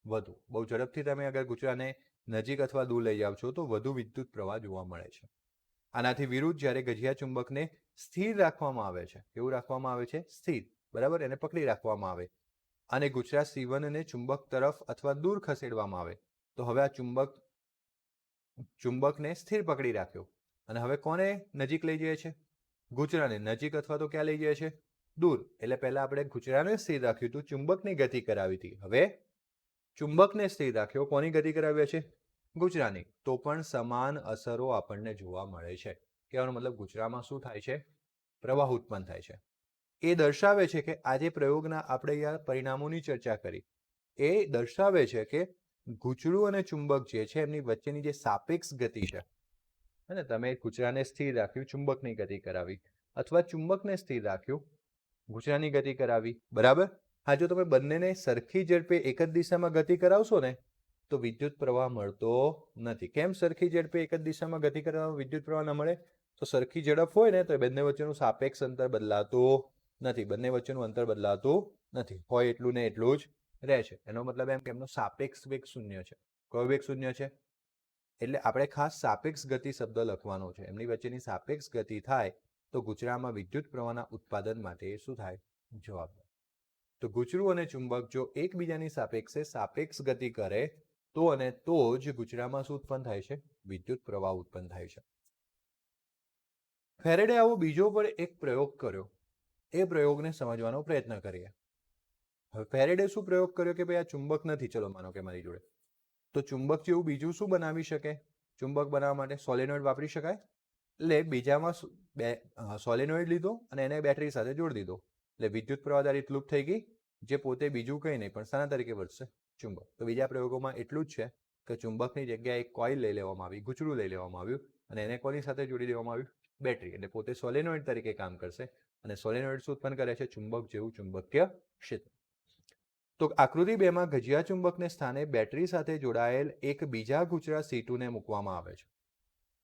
વધુ. બહુ ઝડપથી તમે અગર ગુચરાને નજીક અથવા દૂર લઈ જાઓ છો તો વધુ વિદ્યુત પ્રવાહ જોવા મળે છે. આનાથી વિરુદ્ધ જ્યારે ગજિયા ચુંબકને સ્થિર રાખવામાં આવે છે, કેવું રાખવામાં આવે છે? સ્થિર. બરાબર? એને પકડી રાખવામાં આવે અને ગુચરા C1ને ચુંબક તરફ અથવા દૂર ખસેડવામાં આવે તો હવે આ ચુંબકને સ્થિર પકડી રાખ્યો અને હવે કોને નજીક લઈ જાય છે? ગુચરાને નજીક અથવા તો ક્યાં લઈ જાય છે? દૂર. એટલે પહેલા આપણે ગુચરાને સ્થિર રાખ્યું હતું, ચુંબકની ગતિ કરાવી હતી. હવે ચુંબકને સ્થિર રાખ્યો, કોની ગતિ કરાવી છે? ગુચરાની. તો પણ સમાન અસરો આપણને જોવા મળે છે. કહેવાનો મતલબ ગુચરામાં શું થાય છે? પ્રવાહ ઉત્પન્ન થાય છે. એ દર્શાવે છે કે આજે પ્રયોગના આપણે અહીંયા પરિણામોની ચર્ચા કરી, એ દર્શાવે છે કે ગુચરું અને ચુંબક જે છે એમની વચ્ચેની જે સાપેક્ષ ગતિ છે, અને તમે ગુચરાને સ્થિર રાખ્યું, ચુંબકની ગતિ કરાવી, અથવા ચુંબકને સ્થિર રાખ્યું, ગુચરાની ગતિ કરાવી, બરાબર? હા, જો તમે બંનેને સરખી ઝડપે એક જ દિશામાં ગતિ કરાવશો ને તો વિદ્યુત પ્રવાહ મળતો નથી. કેમ સરખી ઝડપે એક જ દિશામાં ગતિ કરાવવામાં વિદ્યુત પ્રવાહ ન મળે? તો સરખી ઝડપ હોય ને તો બંને વચ્ચેનું સાપેક્ષ અંતર બદલાતું નથી. બંને વચ્ચેનું અંતર બદલાતું નથી. હોય એટલું ને એટલું જ રહે છે. એનો મતલબ એમ કે એમનો સાપેક્ષ વેગ શૂન્ય છે. કયો વેગ શૂન્ય છે? એટલે આપણે ખાસ સાપેક્ષ ગતિ શબ્દ લખવાનો છે. એમની વચ્ચેની સાપેક્ષ ગતિ થાય તો ગુચરામાં વિદ્યુત પ્રવાહના ઉત્પાદન માટે શું થાય? જવાબદાર. તો ગુચરું અને ચુંબક જો એકબીજાની સાપેક્ષે સાપેક્ષ ગતિ કરે તો જ ગુચરામાં શું ઉત્પન્ન થાય છે? વિદ્યુત પ્રવાહ ઉત્પન્ન થાય છે. ફેરેડે આવો બીજો પણ એક પ્રયોગ કર્યો. એ પ્રયોગને સમજવાનો પ્રયત્ન કરીએ. હવે ફેરેડે શું પ્રયોગ કર્યો કે ભાઈ આ ચુંબક નથી, ચલો માનો કે મારી જોડે, તો ચુંબક જેવું બીજું શું બનાવી શકે? ચુંબક બનાવવા માટે સોલેનોઇડ વાપરી શકાય. એટલે બીજામાં સોલેનોઇડ લીધો અને એને બેટરી સાથે જોડી દીધો એટલે વિદ્યુત પ્રવાહ આધારિત લૂપ થઈ ગઈ, જે પોતે બીજું કંઈ નહીં પણ શાના તરીકે વર્તશે? ચુંબક. તો બીજા પ્રયોગોમાં એટલું જ છે કે ચુંબકની જગ્યાએ એક કોઇલ લઈ લેવામાં આવી, ગૂંચળું લઈ લેવામાં આવ્યું અને એને કોની સાથે જોડી દેવામાં આવ્યું? બેટરી. એટલે પોતે સોલેનોઇડ તરીકે કામ કરશે અને સોલેનોઇડ શું ઉત્પન્ન કરે છે? ચુંબક જેવું ચુંબકીય ક્ષેત્ર. તો આકૃતિ 2માં ગજિયા ચુંબકને સ્થાને બેટરી સાથે જોડાયેલ એક બીજા ગૂંચળા C2 ને મૂકવામાં આવે છે.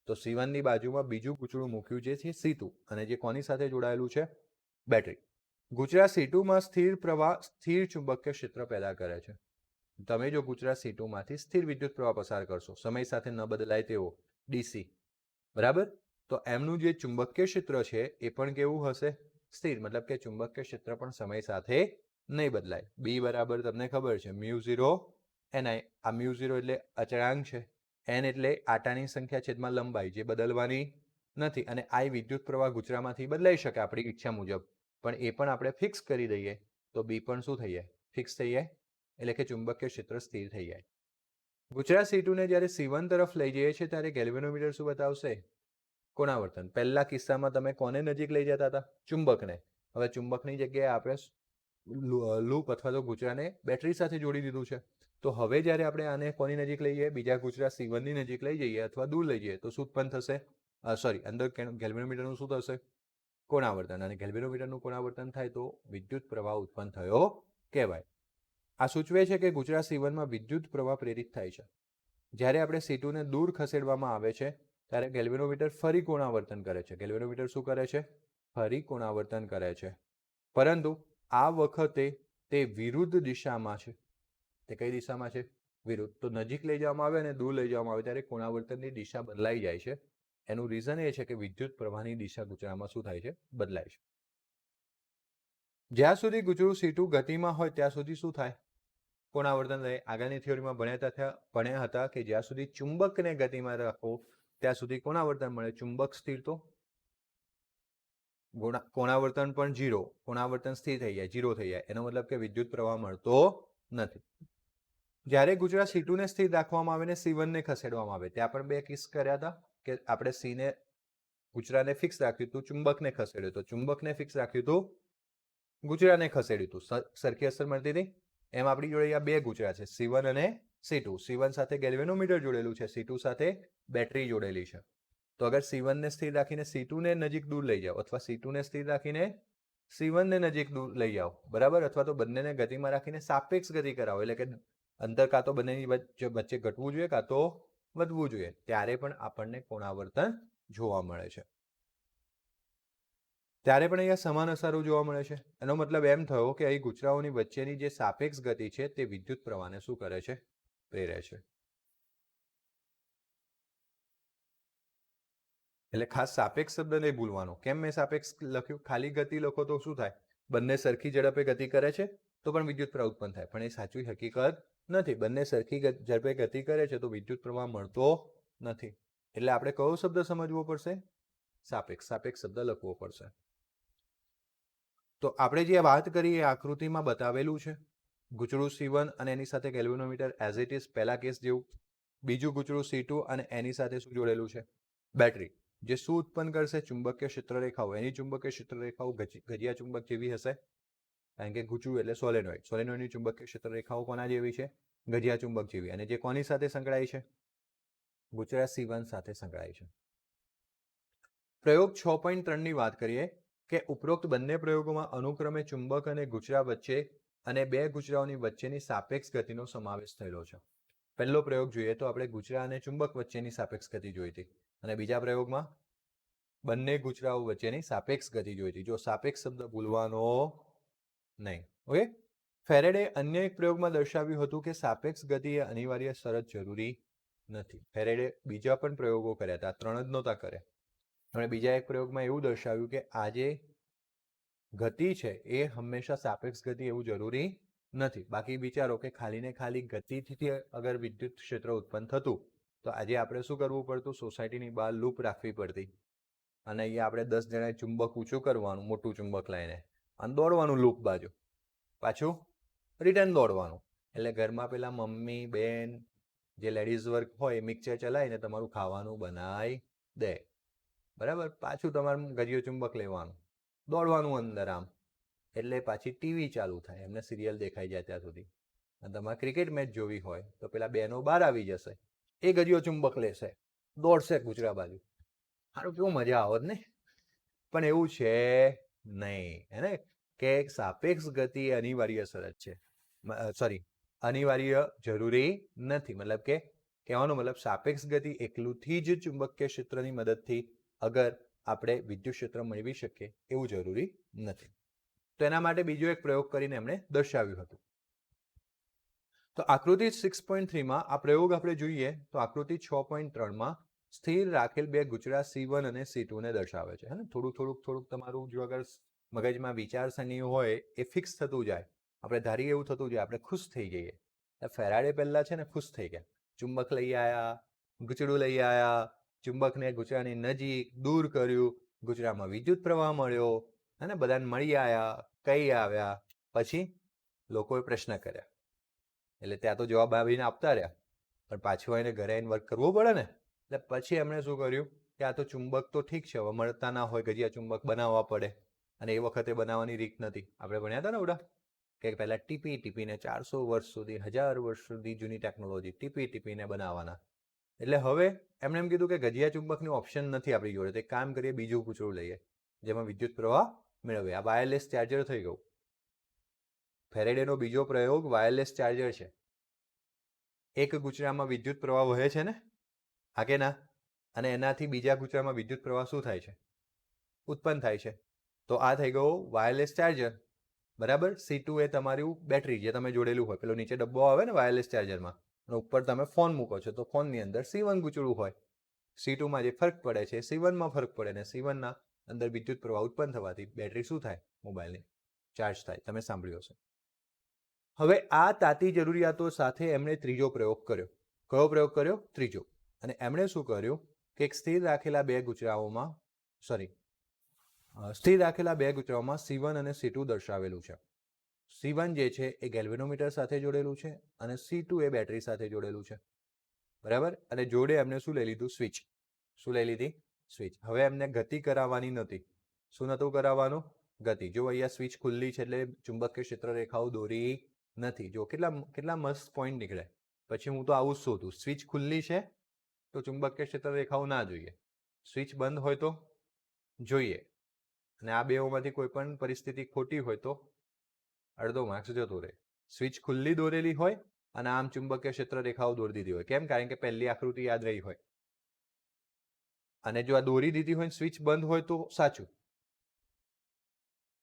તો C1 ની બાજુમાં બીજું ગૂંચળું મૂક્યું છે C2 અને જે કોની સાથે જોડાયેલું છે? બેટરી. ગૂંચળા C2 માં સ્થિર પ્રવાહ સ્થિર ચુંબકીય ક્ષેત્ર પેદા કરે છે. તમે જો ગૂંચળા C2 માંથી સ્થિર વિદ્યુત પ્રવાહ પસાર કરશો, સમય સાથે ન બદલાય તેવો DC, બરાબર, તો એમનું જે ચુંબકીય ક્ષેત્ર છે એ પણ કેવું હશે? સ્થિર. મતલબ કે ચુંબકીય ક્ષેત્ર પણ સમય સાથે નહીં બદલાય. B બરાબર તમને ખબર છે μ0 ni. આ μ0 એટલે અચળાંક છે, n એટલે આટાની સંખ્યા છેદમાં લંબાઈ, જે બદલવાની નથી, અને I વિદ્યુત પ્રવાહ ગૂંચળામાંથી બદલાઈ શકે આપણી ઈચ્છા મુજબ, પણ એ પણ આપણે ફિક્સ કરી દઈએ તો B પણ શું થઈ જાય? ફિક્સ થઈ જાય. એટલે કે ચુંબકીય ક્ષેત્ર સ્થિર થઈ જાય. ગૂંચળા C2 ને જ્યારે C1 તરફ લઈ જઈએ છીએ ત્યારે ગેલ્વેનોમીટર શું બતાવશે? કોણાવર્તન. પહેલા કિસ્સામાં તમે કોને નજીક લઈ જતા હતા? ચુંબકને. હવે ચુંબકની જગ્યાએ આપણે લૂપ અથવા તો ગૂંચળાને બેટરી સાથે જોડી દીધું છે. તો હવે જ્યારે આપણે આને કોની નજીક લઈ જઈએ? બીજા ગૂંચળા C1 ની નજીક લઈ જઈએ અથવા દૂર લઈ જઈએ તો શું ઉત્પન્ન થશે? અંદર ગેલ્વેનોમીટરનું શું થશે? કોણાવર્તન. અને ગેલ્વેનોમીટરનું કોણાવર્તન થાય તો વિદ્યુત પ્રવાહ ઉત્પન્ન થયો કહેવાય. આ સૂચવે છે કે ગૂંચળા C1 માં વિદ્યુત પ્રવાહ પ્રેરિત થાય છે. જ્યારે આપણે C2 ને દૂર ખસેડવામાં આવે છે ત્યારે ગેલ્વેનોમીટર ફરી કોણાવર્તન કરે છે. ગેલ્વેનોમીટર શું કરે છે? ફરી કોણાવર્તન કરે છે, પરંતુ આ વખતે તે વિરુદ્ધ દિશામાં છે. તે કઈ દિશામાં છે? વિરુદ્ધ. તો નજીક લઈ જવામાં આવે અને દૂર લઈ જવામાં આવે ત્યારે કોણાવર્તનની દિશા બદલાઈ જાય છે. એનું રીઝન એ છે કે વિદ્યુત પ્રવાહની દિશા ગૂંચળામાં શું થાય છે? બદલાય છે. જ્યાં સુધી ગૂંચળું C2 ગતિમાં હોય ત્યાં સુધી શું થાય? કોણાવર્તન થાય. આગળની થિયરીમાં ભણ્યા હતા કે જ્યાં સુધી ચુંબકને ગતિમાં રાખો ત્યાં સુધી કોણાવર્તન મળે. ચુંબક સ્થિર તો કોણાવર્તન પણ 0. કોણાવર્તન સ્થિર થઈ જાય, 0 થઈ જાય. એનો મતલબ કે વિદ્યુત પ્રવાહ મળતો નથી. જ્યારે ગૂંચળા C2 ને સ્થિર રાખવામાં આવે ને C1 ને ખસેડવામાં આવે, ત્યાં પણ બે કેસ કર્યા હતા કે આપણે C ને ગૂંચળાને ફિક્સ રાખ્યું હતું, ચુંબકને ખસેડ્યું હતું. ચુંબકને ફિક્સ રાખ્યું હતું, ગૂંચળાને ખસેડ્યું હતું. સરખી અસર મળતી હતી. એમ આપણી જોડે આ બે ગૂંચળા છે, C1 અને C2. C1 સાથે ગેલ્વેનોમીટર જોડેલું છે, C2 સાથે બેટરી જોડેલી છે. તો અગર C1 ને સ્થિર રાખીને C2 ને નજીક દૂર લઈ જાઓ અથવા C2 ને સ્થિર રાખીને C1 ને નજીક દૂર લઈ જાઓ, બરાબર, અથવા તો બંનેને ગતિમાં રાખીને સાપેક્ષ ગતિ કરાવો, એટલે કે અંતર કાં તો બંનેની વચ્ચે ઘટવું જોઈએ કાં તો વધવું જોઈએ, ત્યારે પણ આપણને કોણાવર્તન જોવા મળે છે. ત્યારે પણ અહીંયા સમાન અસરો જોવા મળે છે. એનો મતલબ એમ થયો કે અહીં ગૂંચળાઓની વચ્ચેની જે સાપેક્ષ ગતિ છે તે વિદ્યુત પ્રવાહને શું કરે છે? પ્રેરે છે. એટલે ખાસ સાપેક્ષ શબ્દ નહીં ભૂલવાનો. કેમ મેં સાપેક્ષ લખ્યું? ખાલી ગતિ લખો તો શું થાય? બંને સરખી ઝડપે ગતિ કરે છે તો પણ વિદ્યુત પ્રવાહ ઉત્પન્ન થાય, પણ એ સાચી હકીકત નથી. બંને સરખી ઝડપે ગતિ કરે છે તો વિદ્યુત પ્રવાહ મળતો નથી. એટલે આપણે કયો શબ્દ સમજવો પડશે? સાપેક્ષ. સાપેક્ષ શબ્દ લખવો પડશે. તો આપણે જે વાત કરી એ આકૃતિમાં બતાવેલું છે. ગૂંચળું C1 અને એની સાથે ગેલ્વેનોમીટર એઝ ઇટ ઇઝ પહેલા કેસ જેવું. બીજું ગૂંચળું C2 અને એની સાથે શું જોડેલું છે? બેટરી. જે શું ઉત્પન્ન કરશે? ચુંબકીય ક્ષેત્ર રેખાઓ. એની ચુંબકીય ક્ષેત્ર રેખાઓ ગજિયા ચુંબક જેવી હશે, કારણ કે ગૂંચળું એટલે સોલેનોઇડ. સોલેનોઇડની ચુંબકીય ક્ષેત્ર રેખાઓ કોના જેવી છે? ગજિયા ચુંબક જેવી. અને જે કોની સાથે સંકળાય છે? ગૂંચળા C1 સાથે સંકળાય છે. પ્રયોગ 6.3 ની વાત કરીએ કે ઉપરોક્ત બંને પ્રયોગોમાં અનુક્રમે ચુંબક અને ગૂંચળા વચ્ચે અને બે ગૂંચળાઓની વચ્ચેની સાપેક્ષ ગતિનો સમાવેશ થયેલો છે. પહેલો પ્રયોગ જોઈએ તો આપણે ગૂંચળા અને ચુંબક વચ્ચેની સાપેક્ષ ગતિ જોઈ હતી, અને બીજા પ્રયોગમાં બંને ગૂંચળાઓ વચ્ચેની સાપેક્ષ ગતિ જોઈ હતી. જો સાપેક્ષ શબ્દ ભૂલવાનો નહીં. ઓકે. ફેરેડે અન્ય એક પ્રયોગમાં દર્શાવ્યું હતું કે સાપેક્ષ ગતિ એ અનિવાર્ય શરત જરૂરી નથી. ફેરેડે બીજા પણ પ્રયોગો કર્યા હતા, 3 જ નહોતા કર્યા. અને બીજા એક પ્રયોગમાં એવું દર્શાવ્યું કે આ જે ગતિ છે એ હંમેશા સાપેક્ષ ગતિ એવું જરૂરી નથી. બાકી વિચારો કે ખાલી ને ખાલી ગતિથી અગર વિદ્યુત ક્ષેત્ર ઉત્પન્ન થતું તો આજે આપણે શું કરવું પડતું? સોસાયટીની બહાર લૂપ રાખવી પડતી, અને અહીંયા આપણે 10 જણાએ ચુંબક ઊંચું કરવાનું, મોટું ચુંબક લઈને, અને દોડવાનું લૂપ બાજુ, પાછું રિટર્ન દોડવાનું. એટલે ઘરમાં પેલા મમ્મી, બેન, જે લેડીઝ વર્ક હોય એ મિક્સર ચલાવીને તમારું ખાવાનું બનાવી દે, બરાબર. પાછું તમારે ગજિયો ચુંબક લેવાનું, દોડવાનું અંદર આમ, એટલે પાછી ટીવી ચાલુ થાય, એમને સિરિયલ દેખાઈ જાય ત્યાં સુધી. અને તમારે ક્રિકેટ મેચ જોવી હોય તો પેલા બહેનો બહાર આવી જશે, એ ગજિયો ચુંબક લેશે, દોડશે ગુજરા બાજુ. સારું, કેવું મજા આવત ને. પણ એવું છે નહીં, હે ને, કે સાપેક્ષ ગતિ અનિવાર્ય શરત છે, સોરી, અનિવાર્ય જરૂરી નથી. મતલબ કે કહેવાનો મતલબ સાપેક્ષ ગતિ એકલુંથી જ ચુંબકીય ક્ષેત્રની મદદથી અગર આપણે વિદ્યુત ક્ષેત્ર મેળવી શકીએ એવું જરૂરી નથી. તો એના માટે બીજો એક પ્રયોગ કરીને એમણે દર્શાવ્યું હતું. તો આકૃતિ 6.3માં આ પ્રયોગ આપણે જોઈએ તો આકૃતિ 6.3માં સ્થિર રાખેલ બે ગુચરા C1 અને C2 ને દર્શાવે છે. હે ને, થોડુંક તમારું જો અગર મગજમાં વિચારસરણી હોય એ ફિક્સ થતું જાય, આપણે ધારીએ એવું થતું જાય, આપણે ખુશ થઈ જઈએ. ફેરાડે પહેલા છે ને ખુશ થઈ ગયા, ચુંબક લઈ આવ્યા, ગુચડું લઈ આવ્યા, ચુંબકને ગુચરાની નજીક દૂર કર્યું, ગુચરામાં વિદ્યુત પ્રવાહ મળ્યો, અને બધાને મળી આવ્યા, કઈ આવ્યા, પછી લોકોએ પ્રશ્ન કર્યા, એટલે ત્યાં તો જવાબ આવીને આપતા રહ્યા, પણ પાછું આવીને ઘરે આવીને વર્ક કરવું પડે ને. એટલે પછી એમણે શું કર્યું કે આ તો ચુંબક તો ઠીક છે, હવે મળતા ના હોય, ગજિયા ચુંબક બનાવવા પડે. અને એ વખતે બનાવવાની રીત નથી, આપણે ભણ્યા હતા ને ઓડા, કે પહેલાં ટીપીને 400 વર્ષ સુધી, 1000 વર્ષ સુધી જૂની ટેકનોલોજી, ટીપીને બનાવવાના. એટલે હવે એમણે એમ કીધું કે ગજિયા ચુંબકની ઓપ્શન નથી આપણી જોડે, તો એક કામ કરીએ, બીજું ગુચડું લઈએ જેમાં વિદ્યુત પ્રવાહ મેળવીએ. આ વાયરલેસ ચાર્જર થઈ ગયું. ફેરેડેનો બીજો પ્રયોગ વાયરલેસ ચાર્જર છે. એક ગુચરામાં વિદ્યુત પ્રવાહ વહે છે ને, હા કે ના, અને એનાથી બીજા ગુચરામાં વિદ્યુત પ્રવાહ શું થાય છે, ઉત્પન્ન થાય છે. તો આ થઈ ગયો વાયરલેસ ચાર્જર, બરાબર. C2 એ તમારું બેટરી જે તમે જોડેલું હોય, પેલો નીચે ડબ્બો આવે ને વાયરલેસ ચાર્જરમાં, અને ઉપર તમે ફોન મૂકો છો, તો ફોનની અંદર C1 ગુચડું હોય. C2માં જે ફરક પડે છે C1માં ફરક પડે, ને C1ના અંદર વિદ્યુત પ્રવાહ ઉત્પન્ન થવાથી બેટરી શું થાય, મોબાઈલની ચાર્જ થાય. તમે સાંભળ્યું હશે. હવે આ તાતી જરૂરિયાતો સાથે એમણે ત્રીજો પ્રયોગ કર્યો. કયો પ્રયોગ કર્યો? ત્રીજો. અને એમણે શું કર્યું કે એક સ્થિર રાખેલા બે ગુચરાઓમાં C1 અને C2 દર્શાવેલું છે. C1 જે છે એ ગેલ્વેનોમીટર સાથે જોડેલું છે, અને C2 એ બેટરી સાથે જોડેલું છે, બરાબર. અને જોડે એમને શું લઈ લીધું? સ્વિચ. શું લઈ લીધી? સ્વિચ. હવે એમને ગતિ કરાવવાની નથી. શું નહોતું કરાવવાનું? ગતિ. જો અહીંયા સ્વિચ ખુલ્લી છે એટલે ચુંબકીય ક્ષેત્ર રેખાઓ દોરી નથી. જો કેટલા મસ્ત પોઈન્ટ નીકળે. પછી હું તો આવું જ શોધું, સ્વિચ ખુલ્લી છે તો ચુંબકીય ક્ષેત્ર રેખાઓ ના જોઈએ, સ્વિચ બંધ હોય તો જોઈએ. અને આ બેઓમાંથી કોઈ પણ પરિસ્થિતિ ખોટી હોય તો અડધો માર્ક્સ જતો રહે. સ્વિચ ખુલ્લી દોરેલી હોય અને આમ ચુંબકીય ક્ષેત્ર રેખાઓ દોરી દીધી હોય. કેમ? કારણ કે પહેલી આકૃતિ યાદ રહી હોય. અને જો આ દોરી દીધી હોય, સ્વિચ બંધ હોય તો સાચું,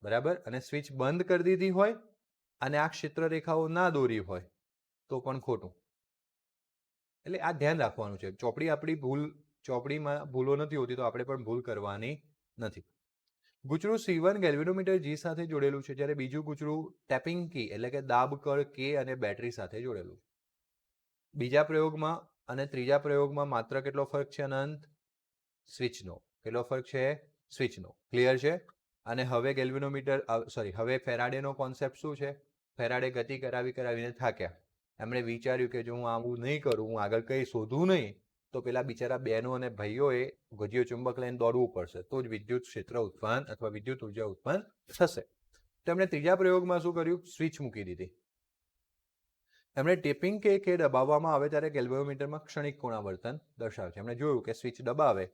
બરાબર. અને સ્વિચ બંધ કરી દીધી હોય અને આ ક્ષેત્ર રેખાઓ ના દોરી હોય તો પણ ખોટું. એટલે આ ધ્યાન રાખવાનું છે. ચોપડીમાં ભૂલો નથી હોતી, તો આપણે પણ ભૂલ કરવાની નથી. ગુચડું C1 ગેલ્વેનોમીટર G સાથે જોડેલું છે, જ્યારે બીજું ગુચડું ટેપિંગ કી એટલે કે દાબકળ K અને બેટરી સાથે જોડેલું છે. બીજા પ્રયોગમાં અને ત્રીજા પ્રયોગમાં માત્ર કેટલો ફરક છે અનંત? સ્વિચનો. કેટલો ફરક છે? સ્વિચનો. ક્લિયર છે? અને હવે ફેરાડેનો કોન્સેપ્ટ શું છે? ફેરાડે ગતિ કરાવીને થાક્યા. એમણે વિચાર્યું કે જો હું આવું નહીં કરું, હું આગળ કંઈ શોધું નહીં, તો પેલા બિચારા બહેનો અને ભાઈઓએ ગજિયો ચુંબક લઈને દોડવું પડશે, તો જ વિદ્યુત ક્ષેત્ર ઉત્પન્ન અથવા વિદ્યુત ઉર્જા ઉત્પન્ન થશે. તો એમણે ત્રીજા પ્રયોગમાં શું કર્યું? સ્વિચ મૂકી દીધી. એમણે ટેપિંગ કે દબાવવામાં આવે ત્યારે ગેલ્વેનોમીટરમાં ક્ષણિક કોણાવર્તન દર્શાવે છે. એમણે જોયું કે સ્વિચ દબાવે,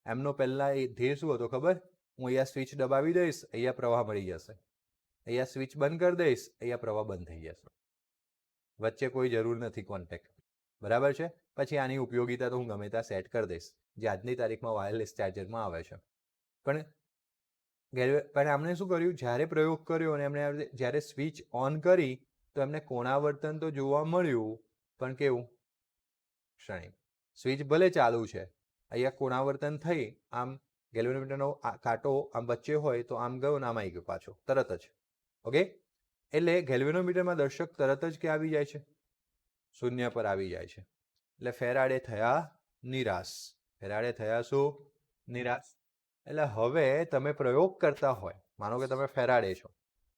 એમનો પહેલા એ ધ્યેય શું હતો ખબર? હું અહીંયા સ્વિચ દબાવી દઈશ, અહીંયા પ્રવાહ મળી જશે. અહીંયા સ્વિચ બંધ કરી દઈશ, અહીંયા પ્રવાહ બંધ થઈ જશે. વચ્ચે કોઈ જરૂર નથી કોન્ટેક્ટ, બરાબર છે. પછી આની ઉપયોગિતા તો હું ગમે ત્યાં સેટ કરી દઈશ, જે આજની તારીખમાં વાયરલેસ ચાર્જરમાં આવે છે. પણ એમણે શું કર્યું? જ્યારે પ્રયોગ કર્યો અને એમણે જ્યારે સ્વિચ ઓન કરી તો એમને કોણાવર્તન તો જોવા મળ્યું, પણ કેવું? ક્ષણિક. સ્વિચ ભલે ચાલુ છે, અહીંયા કોણાવર્તન થઈ, આમ ગેલ્વેનોમીટરનો કાંટો આમ વચ્ચે હોય તો આમ ગયો ને આમ આવી ગયો પાછો તરત જ. ઓકે, એટલે ગેલ્વેનોમીટરમાં દર્શક તરત જ ક્યાં આવી જાય છે? શૂન્ય પર આવી જાય છે. એટલે ફેરાડે થયા નિરાશ. ફેરાડે થયા શું? નિરાશ. એટલે હવે તમે પ્રયોગ કરતા હોય, માનો કે તમે ફેરાડે છો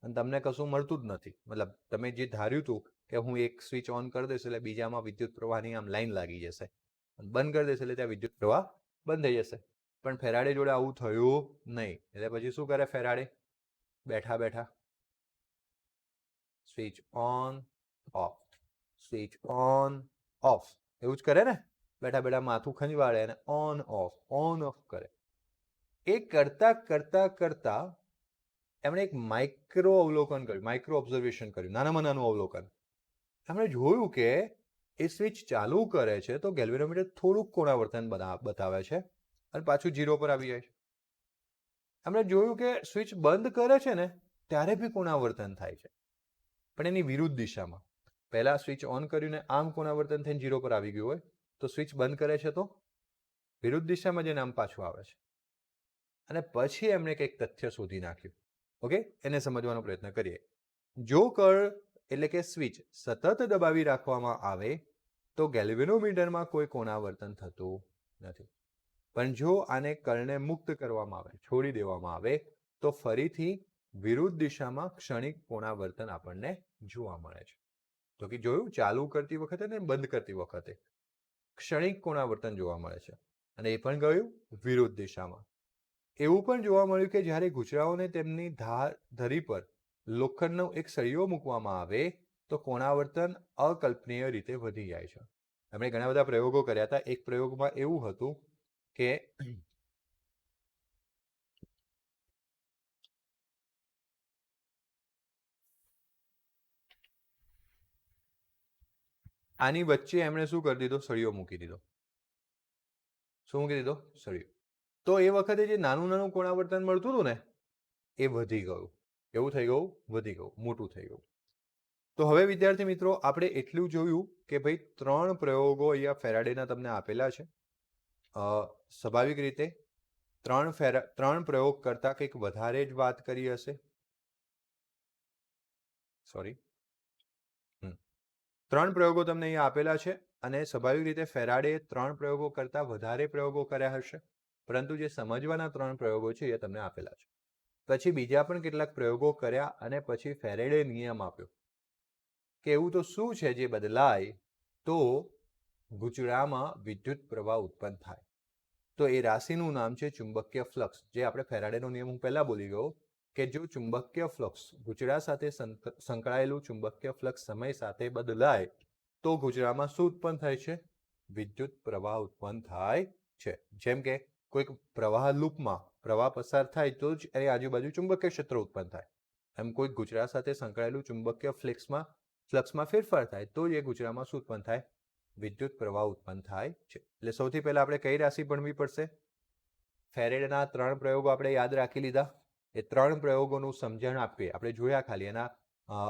અને તમને કશું મળતું જ નથી, મતલબ તમે જે ધાર્યું હતું કે હું એક સ્વિચ ઓન કરી દઈશ એટલે બીજામાં વિદ્યુત પ્રવાહની આમ લાઈન લાગી જશે, બંધ કરી દઈશ એટલે ત્યાં વિદ્યુત પ્રવાહ બંધ થઈ જશે. પણ ફેરાડે જોડે આવું થયું નહીં. એટલે પછી શું કરે ફેરાડે? બેઠા બેઠા switch on of, switch on of, એવું જ કરે ને. બેઠા બેઠા માથું ખંજવાળે અને ઓન ઓફ કરે. એ કરતા કરતા કરતા એમણે એક માઇક્રો અવલોકન કર્યું, માઇક્રો ઓબ્ઝર્વેશન કર્યું, નાનામાં નાનું અવલોકન. એમણે જોયું કે એ સ્વિચ ચાલુ કરે છે તો ગેલ્વેનોમીટર થોડુંક કોણાવર્તન બતાવે છે અને પાછું 0 પર આવી જાય છે. એમણે જોયું કે સ્વિચ બંધ કરે છે ને ત્યારે બી કોણાવર્તન થાય છે, પણ એની વિરુદ્ધ દિશામાં. પહેલા સ્વિચ ઓન કર્યું ને આમ કોણાવર્તન થઈને 0 પર આવી ગયું હોય, તો સ્વિચ બંધ કરે છે તો વિરુદ્ધ દિશામાં જઈને આમ પાછું આવે છે. અને પછી એમણે કંઈક તથ્ય શોધી નાખ્યું. ઓકે, એને સમજવાનો પ્રયત્ન કરીએ. જો કળ એટલે કે સ્વિચ સતત દબાવી રાખવામાં આવે તો ગેલ્વેનોમીટરમાં કોઈ કોણાવર્તન થતું નથી. પણ જો આને કળને મુક્ત કરવામાં આવે, છોડી દેવામાં આવે, તો ફરીથી વિરુદ્ધ દિશામાં ક્ષણિક કોણાવર્તન આપણને જોવા મળે છે. તો કે જોયું, ચાલુ કરતી વખતે ને બંધ કરતી વખતે ક્ષણિક કોણાવર્તન જોવા મળે છે, અને એ પણ ગયું વિરુદ્ધ દિશામાં. એવું પણ જોવા મળ્યું કે જ્યારે ગુજરાઓને તેમની ધરી પર લોખંડનો એક સળિયો મૂકવામાં આવે તો કોણાવર્તન અકલ્પનીય રીતે વધી જાય છે. એમણે ઘણા બધા પ્રયોગો કર્યા હતા. એક પ્રયોગમાં એવું હતું કે આની વચ્ચે એમણે શું કરી દીધો? સળિયો મૂકી દીધો. શું મૂકી દીધો? સળિયો. તો એ વખતે જે નાનું નાનું કોણાવર્તન મળતું હતું ને એ વધી ગયું. એવું થઈ ગયું? વધી ગયું, મોટું થઈ ગયું. તો હવે વિદ્યાર્થી મિત્રો, આપણે એટલું જોયું કે ભાઈ 3 પ્રયોગો અહીંયા ફેરાડેના તમને આપેલા છે. સ્વાભાવિક રીતે 3 પ્રયોગ કરતા કંઈક વધારે જ વાત કરી હશે. સોરી, 3 પ્રયોગો તમને અહીંયા આપેલા છે અને સ્વાભાવિક રીતે ફેરાડે 3 પ્રયોગો કરતા વધારે પ્રયોગો કર્યા હશે, પરંતુ જે સમજવાના 3 પ્રયોગો છે એ તમને આપેલા છે. પછી બીજા પણ કેટલાક પ્રયોગો કર્યા અને પછી ફેરાડે નિયમ આપ્યો કે એવું તો શું છે જે બદલાય તો ગુચડામાં વિદ્યુત પ્રવાહ ઉત્પન્ન થાય. તો એ રાશિનું નામ છે ચુંબકીય ફ્લક્સ. જે આપણે ફેરાડેનો નિયમ હું પહેલા બોલી ગયો કે જો ચુંબકીય ફ્લક્સ ગુચડા સાથે સંકળાયેલું ચુંબકીય ફ્લક્સ સમય સાથે બદલાય તો ગુચડામાં શું ઉત્પન્ન થાય છે? વિદ્યુત પ્રવાહ ઉત્પન્ન થાય છે. જેમ કે કોઈક પ્રવાહ લૂપમાં પ્રવાહ પસાર થાય તો જ એની આજુબાજુ ચુંબકીય ક્ષેત્ર ઉત્પન્ન થાય. એમ કોઈ ગુચડા સાથે સંકળાયેલું ચુંબકીય ફ્લક્સમાં ફેરફાર થાય તો એ ગુચડામાં શું ઉત્પન્ન થાય? વિદ્યુત પ્રવાહ ઉત્પન્ન થાય છે. એટલે સૌથી પહેલા આપણે કઈ રાશિ ભણવી પડશે? ફેરાડેના 3 પ્રયોગો આપણે યાદ રાખી લીધા. એ 3 પ્રયોગોનું સમજણ આપીએ. આપણે જોયા, ખાલી એના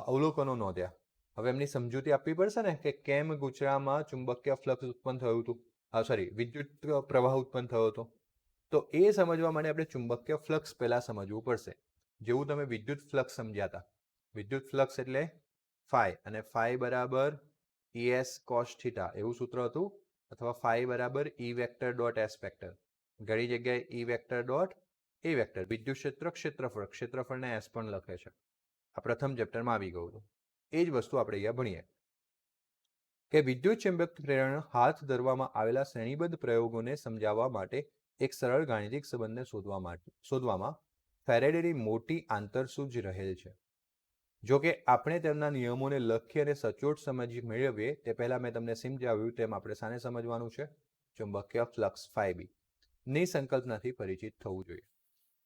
અવલોકનો નોંધ્યા. હવે એમની સમજૂતી આપવી પડશે ને કે કેમ ગુચડામાં ચુંબકીય ફ્લક્સ ઉત્પન્ન થયું હતું, વિદ્યુત પ્રવાહ ઉત્પન્ન થયો હતો. તો એ સમજવા માટે આપણે ચુંબકીય ફ્લક્સ પહેલા સમજવું પડશે. જેવું તમે વિદ્યુત ફ્લક્સ સમજ્યા હતા. વિદ્યુત ફ્લક્સ એટલે ફાઈ, અને ફાઈ બરાબર ES cos થીટા એવું સૂત્ર હતું, અથવા ફાઈ બરાબર E vector dot S vector. ઘણી જગ્યાએ E vector dot A vector. વિદ્યુત ક્ષેત્ર, ક્ષેત્રફળ, ક્ષેત્રફળને S પણ લખે છે. આ પ્રથમ ચેપ્ટરમાં આવી ગયું હતું. એ જ વસ્તુ આપણે અહીંયા ભણીએ કે વિદ્યુત ચુંબક પ્રેરણ હાથ ધરવામાં આવેલા શ્રેણીબદ્ધ પ્રયોગોને સમજાવવા માટે એક સરળ ગાણિતિક સંબંધને શોધવામાં ફેરાડેની મોટી આંતરસૂઝ રહેલ છે. જો કે આપણે તેમના નિયમોને લખી અને સચોટ સમજ મેળવીએ તે પહેલા મેં તમને સમજાવ્યું તેમ આપણે શાને સમજવાનું છે? ચુંબકીય ફ્લક્સ ફાઈ ની સંકલ્પનાથી પરિચિત થવું જોઈએ.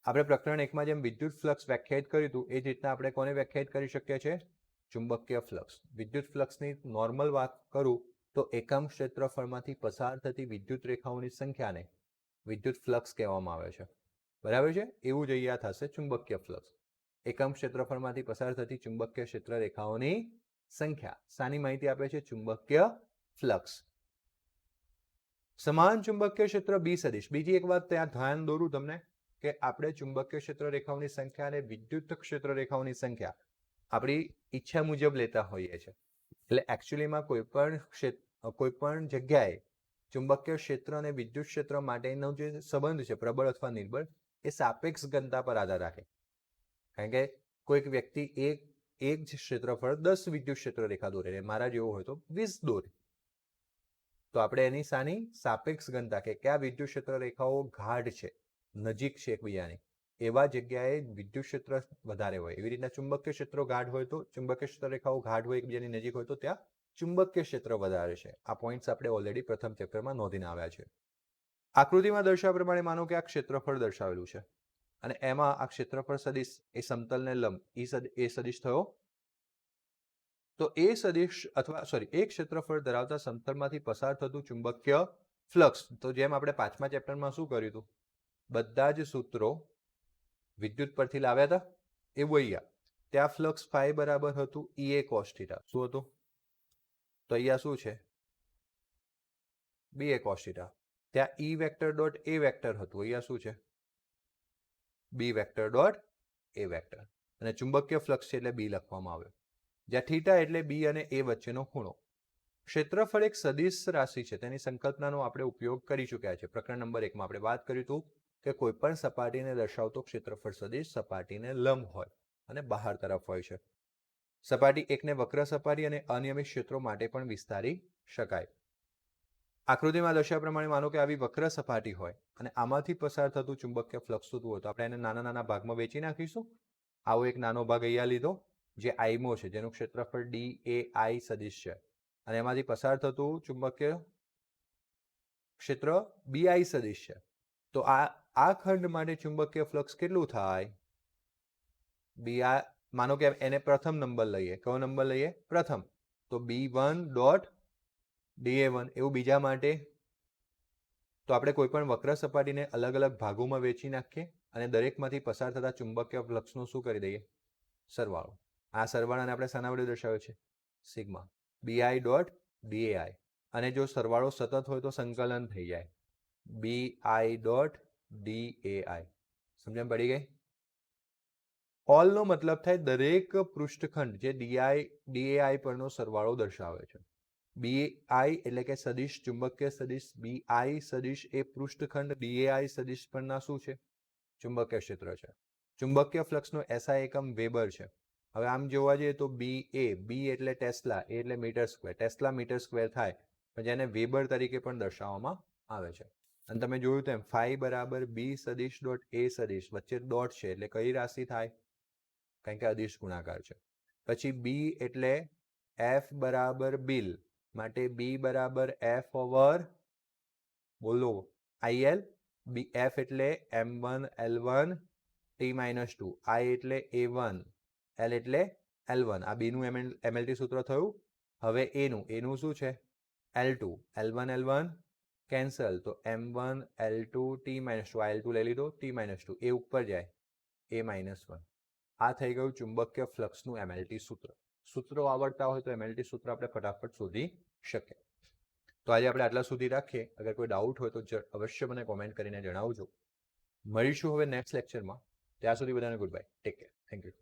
આપણે પ્રકરણ 1માં જેમ વિદ્યુત ફ્લક્સ વ્યાખ્યાયિત કર્યું હતું એ જ રીતના આપણે કોને વ્યાખ્યાયિત કરી શકીએ છીએ? ચુંબકીય ફ્લક્સ. વિદ્યુત ફ્લક્સની નોર્મલ વાત કરું તો એકમ ક્ષેત્રફળમાંથી પસાર થતી વિદ્યુત રેખાઓની સંખ્યાને વિદ્યુત ફ્લક્સ કહેવામાં આવે છે. બરાબર છે? એવું જ અહીંયા થશે ચુંબકીય ફ્લક્સ. એકમ ક્ષેત્રફળમાંથી પસાર થતી ચુંબકીય ક્ષેત્ર રેખાઓની સંખ્યા શાની માહિતી આપે છે? ચુંબકીય ફ્લક્સ. સમાન ચુંબકીય ક્ષેત્ર B સદિશ. બીજી એક વાત ત્યાં ધ્યાન દોરું તમને કે આપણે ચુંબકીય ક્ષેત્ર રેખાઓની સંખ્યા અને વિદ્યુત ક્ષેત્ર રેખાઓની સંખ્યા આપણી ઈચ્છા મુજબ લેતા હોઈએ છીએ. એટલે એકચ્યુઅલીમાં કોઈ પણ જગ્યાએ ચુંબકીય ક્ષેત્ર અને વિદ્યુત ક્ષેત્ર માટેનો જે સંબંધ છે પ્રબળ અથવા નિર્બળ એ સાપેક્ષ ઘનતા પર આધાર રાખે. કારણ કે કોઈક વ્યક્તિ એક એક જ ક્ષેત્રફળ 10 વિદ્યુત ક્ષેત્ર રેખા દોરે, મારા જેવો હોય તો 20 દોરે. તો આપણે એની સાની સાપેક્ષ ઘનતા કે કયા વિદ્યુત ક્ષેત્ર રેખાઓ ગાઢ છે, નજીક છે એકબીજાની, એવા જગ્યાએ વિદ્યુત ક્ષેત્ર વધારે હોય. એવી રીતના ચુંબકીય ક્ષેત્રો ગાઢ હોય તો ચુંબકીય ક્ષેત્ર રેખાઓ ગાઢ હોય એકબીજાની નજીક હોય તો ત્યાં ચુંબકીય ક્ષેત્ર વધારે છે. આ પોઈન્ટ્સ આપણે ઓલરેડી પ્રથમ ચેપ્ટરમાં નોંધીને આવ્યા છે. આકૃતિમાં દર્શાવ્યા પ્રમાણે માનો કે આ ક્ષેત્રફળ દર્શાવેલું છે અને એમાં આ ક્ષેત્રફળ સદિશ એ સમતલને લંબ એ સદિશ થયો. તો એ સદિશ અથવા એ ક્ષેત્રફળ ધરાવતા સમતલમાંથી પસાર થતું ચુંબકીય ફ્લક્સ, તો જેમ આપણે 5મા ચેપ્ટરમાં શું કર્યું હતું, બધા જ સૂત્રો વિદ્યુત પરથી લાવ્યા હતા એવું અહીંયા. ત્યાં ફ્લક્સ ફાઈ બરાબર હતું ઈ એ કોસ થીટા. શું હતું? તો અહીંયા શું છે? બી એ કોસ થીટા. ત્યાં ઈ વેક્ટર ડોટ એ વેક્ટર હતું, અહીંયા શું છે? બી વેક્ટર ડોટ એ વેક્ટર. અને ચુંબકીય ફ્લક્સ છે એટલે બી લખવામાં આવ્યો, જ્યાં થીટા એટલે બી અને એ વચ્ચેનો ખૂણો. ક્ષેત્રફળ એક સદિશ રાશિ છે, તેની સંકલ્પનાનો આપણે ઉપયોગ કરી ચૂક્યા છે. પ્રકરણ નંબર 1માં આપણે વાત કર્યું હતું કે કોઈ પણ સપાટીને દર્શાવતો ક્ષેત્રફળ સદિશ સપાટીને લંબ હોય અને બહાર તરફ હોય છે. સપાટી એકને વક્ર સપાટી અને અનિયમિત ક્ષેત્રો માટે પણ વિસ્તારી શકાય. આકૃતિમાં દર્શાવ્યા પ્રમાણે માનો કે આવી વક્ર સપાટી હોય અને આમાંથી પસાર થતું ચુંબકીય ફ્લક્સ થતું હોય તો આપણે એને નાના નાના ભાગમાં વેચી નાખીશું. આવો એક નાનો ભાગ અહીંયા લીધો જે આઈમો છે, જેનું ક્ષેત્રફળ ડી એ આઈ સદિશ છે અને એમાંથી પસાર થતું ચુંબકીય ક્ષેત્ર બી આઈ સદિશ છે. તો આ ખંડ માટે ચુંબકીય ફ્લક્સ કેટલું થાય? માનો કે એને પ્રથમ નંબર લઈએ. કયો નંબર લઈએ? પ્રથમ. તો B1 ડોટ DA1. એવું બીજા માટે? તો આપણે કોઈ પણ વક્ર સપાટીને અલગ અલગ ભાગોમાં વેચી નાખીએ અને દરેકમાંથી પસાર થતા ચુંબકીય ફ્લક્સનું શું કરી દઈએ? સરવાળો. આ સરવાળાને આપણે શાના વડે દર્શાવ્યો છે? સિગ્મા. BI dot DAI. અને જો સરવાળો સતત હોય તો સંકલન થઈ જાય, BI ડોટ DAI. સમજણ પડી ગઈ? ઓલનો મતલબ થાય દરેક પૃષ્ઠખંડ જે DAI પરનો સરવાળો દર્શાવે છે. BI એટલે કે સદિશ ચુંબકીય સદિશ BI સદિશ એ પૃષ્ઠખંડ DAI સદિશ પરના શું છે? ચુંબકીય ક્ષેત્ર છે. ચુંબકીય ફ્લક્સનો SI એકમ વેબર છે. હવે આમ જોવા જઈએ તો B એટલે ટેસ્લા, એ એટલે metre square. Tesla metre square થાય, જેને વેબર તરીકે પણ દર્શાવવામાં આવે છે. અને તમે જોયું તેમ ફાઈ બરાબર બી સદિશ ડોટ એ સદિશ, વચ્ચે ડોટ છે એટલે કઈ રાશિ થાય? કારણ કે અદિશ ગુણાકાર છે. પછી બી એટલે એફ બરાબર બિલ, માટે બી બરાબર એફ ઓવર બોલો IL. એફ એટલે M1 L1 T-2, I એટલે A1, L એટલે L1. આ બીનું MLT સૂત્ર થયું. હવે એનું શું છે? L2. L1 L1 કેન્સલ, તો M1 L2 T-2. આ L2 લઈ લીધો, T-2 એ ઉપર જાય A-1. આ થઈ ગયું ચુંબકીય ફ્લક્સનું MLT સૂત્ર. સૂત્રો આવડતા હોય તો MLT સૂત્ર આપણે ફટાફટ શોધી શકીએ. તો આજે આપણે આટલા સુધી રાખીએ. અગર કોઈ ડાઉટ હોય તો અવશ્ય મને કોમેન્ટ કરીને જણાવજો. મળીશું હવે નેક્સ્ટ લેક્ચરમાં. ત્યાં સુધી બધાને good bye. Take care. Thank you.